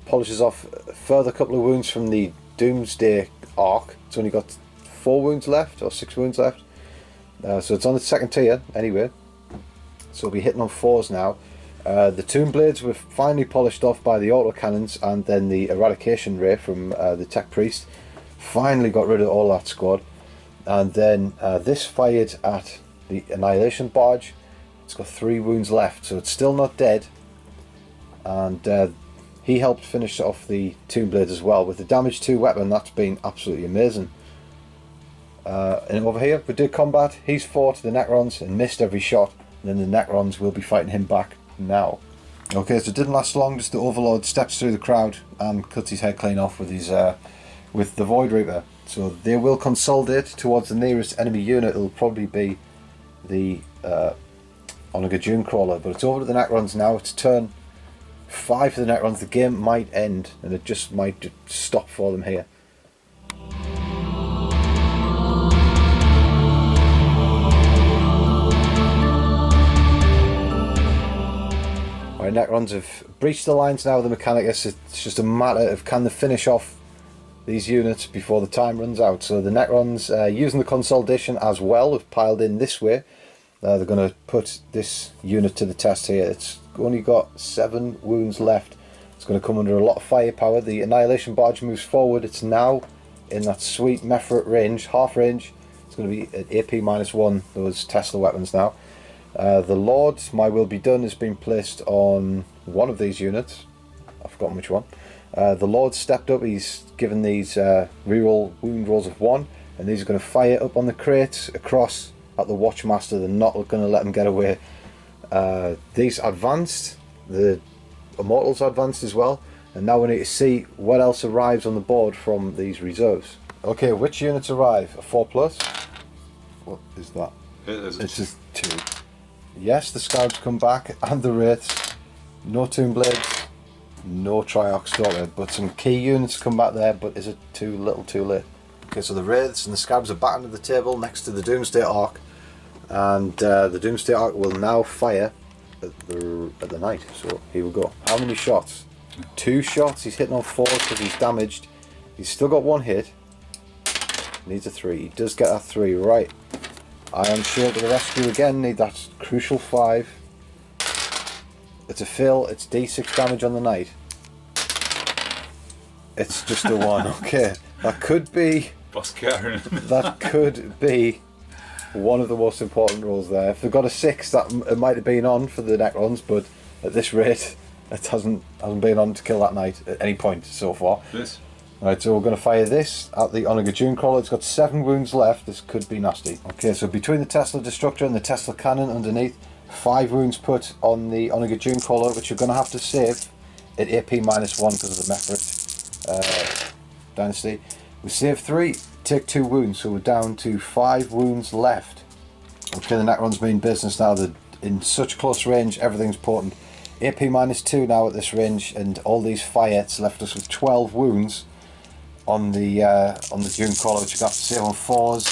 polishes off a further couple of wounds from the Doomsday arc. It's only got 4 wounds left, or 6 wounds left. So it's on the 2nd tier, anyway. So we'll be hitting on 4s now. The Tomb Blades were finally polished off by the autocannons, and then the Eradication Ray from the Tech Priest finally got rid of all that squad. And then this fired at the Annihilation Barge. It's got 3 wounds left, so it's still not dead. And he helped finish off the Tomb Blades as well. With the damage 2 weapon, that's been absolutely amazing. And over here, we did combat. He's fought the Necrons and missed every shot. And then the Necrons will be fighting him back now. Okay, so it didn't last long. Just the Overlord steps through the crowd and cuts his head clean off with his with the Void Reaper. So they will consolidate towards the nearest enemy unit. It'll probably be the Onager Dunecrawler, but it's over to the Necrons now. It's turn 5 for the Necrons. The game might end, and it just might stop for them here. Right, Necrons have breached the lines now with the Mechanicus. It's just a matter of can they finish off these units before the time runs out. So the Necrons, using the consolidation as well, have piled in this way. They're going to put this unit to the test here. It's only got 7 wounds left. It's going to come under a lot of firepower. The Annihilation Barge moves forward. It's now in that sweet Mephrit range, half range. It's going to be at AP -1, those Tesla weapons now. The Lord, My Will Be Done, has been placed on one of these units. I've forgotten which one. The Lord stepped up. He's given these reroll wound rolls of 1, and these are going to fire up on the crates across at the Watchmaster. They're not going to let them get away. These advanced. The Immortals advanced as well, and now we need to see what else arrives on the board from these reserves. Okay, which units arrive? A 4+? What is that? It's just 2. Yes, the Scarabs come back, and the Wraiths. No Tomb Blades, no Triox Stalker, but some key units come back there, but is it too little too late? Okay, so the Wraiths and the Scarabs are back under the table next to the Doomsday Ark, and the Doomsday Ark will now fire at the knight. So here we go. How many shots? 2 shots. He's hitting on 4 because he's damaged. He's still got 1 hit. Needs a 3. He does get that 3, right. Iron Shield to the rescue again, need that crucial 5. It's a fill, it's D6 damage on the knight. It's just a 1, okay. That could be... that could be one of the most important rolls there. If they've got a 6, it might have been on for the Necrons, but at this rate, it hasn't been on to kill that knight at any point so far. This. Right, so we're going to fire this at the Onager Dunecrawler. It's got 7 wounds left. This could be nasty. Okay, so between the Tesla Destructor and the Tesla Cannon underneath, 5 wounds put on the Onager Dunecrawler, which you're going to have to save at AP -1 because of the Mephrit dynasty. We save 3, take 2 wounds, so we're down to 5 wounds left. Okay, the Necrons mean business now. They're in such close range, everything's potent. AP -2 now at this range, and all these fires left us with 12 wounds on the Dunecrawler, which you're going to have to save on 4s.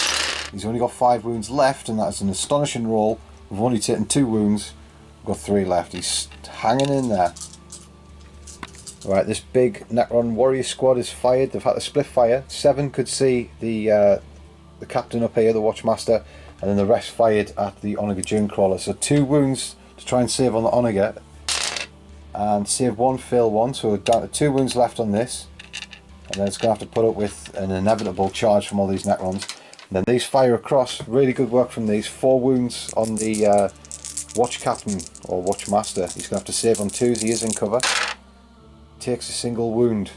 He's only got 5 wounds left, and that's an astonishing roll. We've only taken 2 wounds. We've got 3 left. He's hanging in there. Right, this big Necron warrior squad is fired. They've had to split fire. 7 could see the captain up here, the Watchmaster, and then the rest fired at the Onager Dunecrawler. So 2 wounds to try and save on the Onager, and save 1, fail 1. So we're down to 2 wounds left on this. And then it's going to have to put up with an inevitable charge from all these Necrons. And then these fire across. Really good work from these. 4 wounds on the Watch Captain or Watchmaster. He's going to have to save on 2s. He is in cover. Takes a single wound.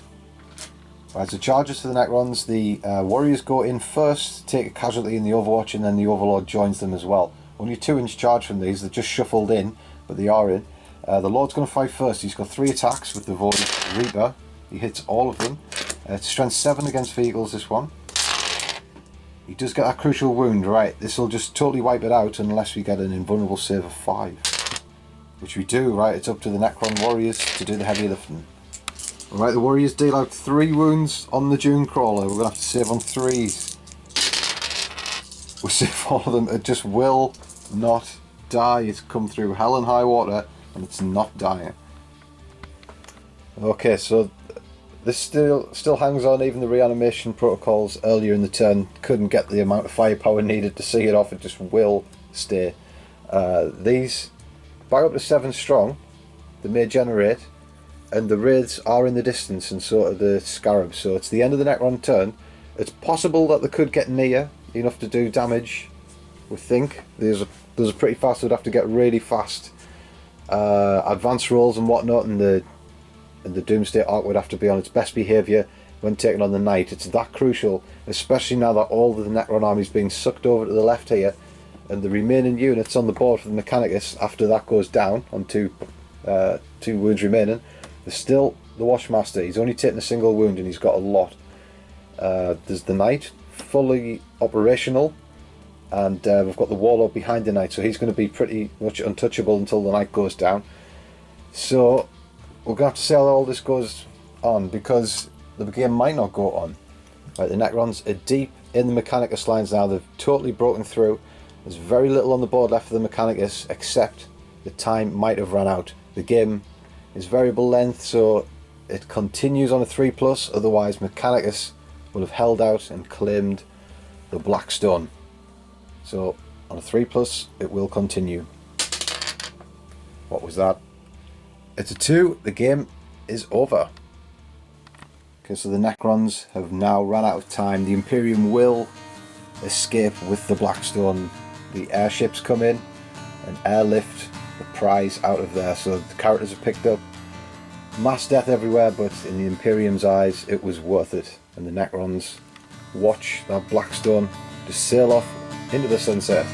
Right, so charges for the Necrons. The Warriors go in first, take a casualty in the Overwatch, and then the Overlord joins them as well. Only a 2-inch charge from these. They're just shuffled in, but they are in. The Lord's going to fight first. He's got 3 attacks with the Void Reaper. He hits all of them. It's strength 7 against vehicles, this one. He does get that crucial wound, right. This will just totally wipe it out unless we get an invulnerable save of 5. Which we do, right. It's up to the Necron Warriors to do the heavy lifting. Right, the Warriors deal out 3 wounds on the Dunecrawler. We're going to have to save on 3s. We'll save all of them. It just will not die. It's come through hell and high water, and it's not dying. Okay, so this still hangs on. Even the reanimation protocols earlier in the turn couldn't get the amount of firepower needed to see it off. It just will stay. These back up to 7 strong. They may generate, and the Wraiths are in the distance, and so are the Scarabs. So it's the end of the Necron turn. It's possible that they could get near enough to do damage. We think those are pretty fast. They'd have to get really fast advance rolls and whatnot, and the and the Doomsday Ark would have to be on its best behaviour when taking on the Knight. It's that crucial, especially now that all of the Necron army is being sucked over to the left here, and the remaining units on the board for the Mechanicus, after that goes down on two wounds remaining, there's still the Washmaster. He's only taken a single wound and he's got a lot. There's the Knight, fully operational, and we've got the Warlord behind the Knight, so he's going to be pretty much untouchable until the Knight goes down. So we're going to have to see how all this goes on, because the game might not go on. Right, the Necrons are deep in the Mechanicus lines now. They've totally broken through. There's very little on the board left for the Mechanicus, except the time might have run out. The game is variable length, so it continues on a 3+, otherwise Mechanicus will have held out and claimed the Blackstone. So on a 3+, it will continue. What was that? It's a 2. The game is over. Okay, so the Necrons have now run out of time. The Imperium will escape with the Blackstone. The airships come in and airlift the prize out of there. So the characters are picked up. Mass death everywhere, but in the Imperium's eyes, it was worth it. And the Necrons watch that Blackstone just sail off into the sunset.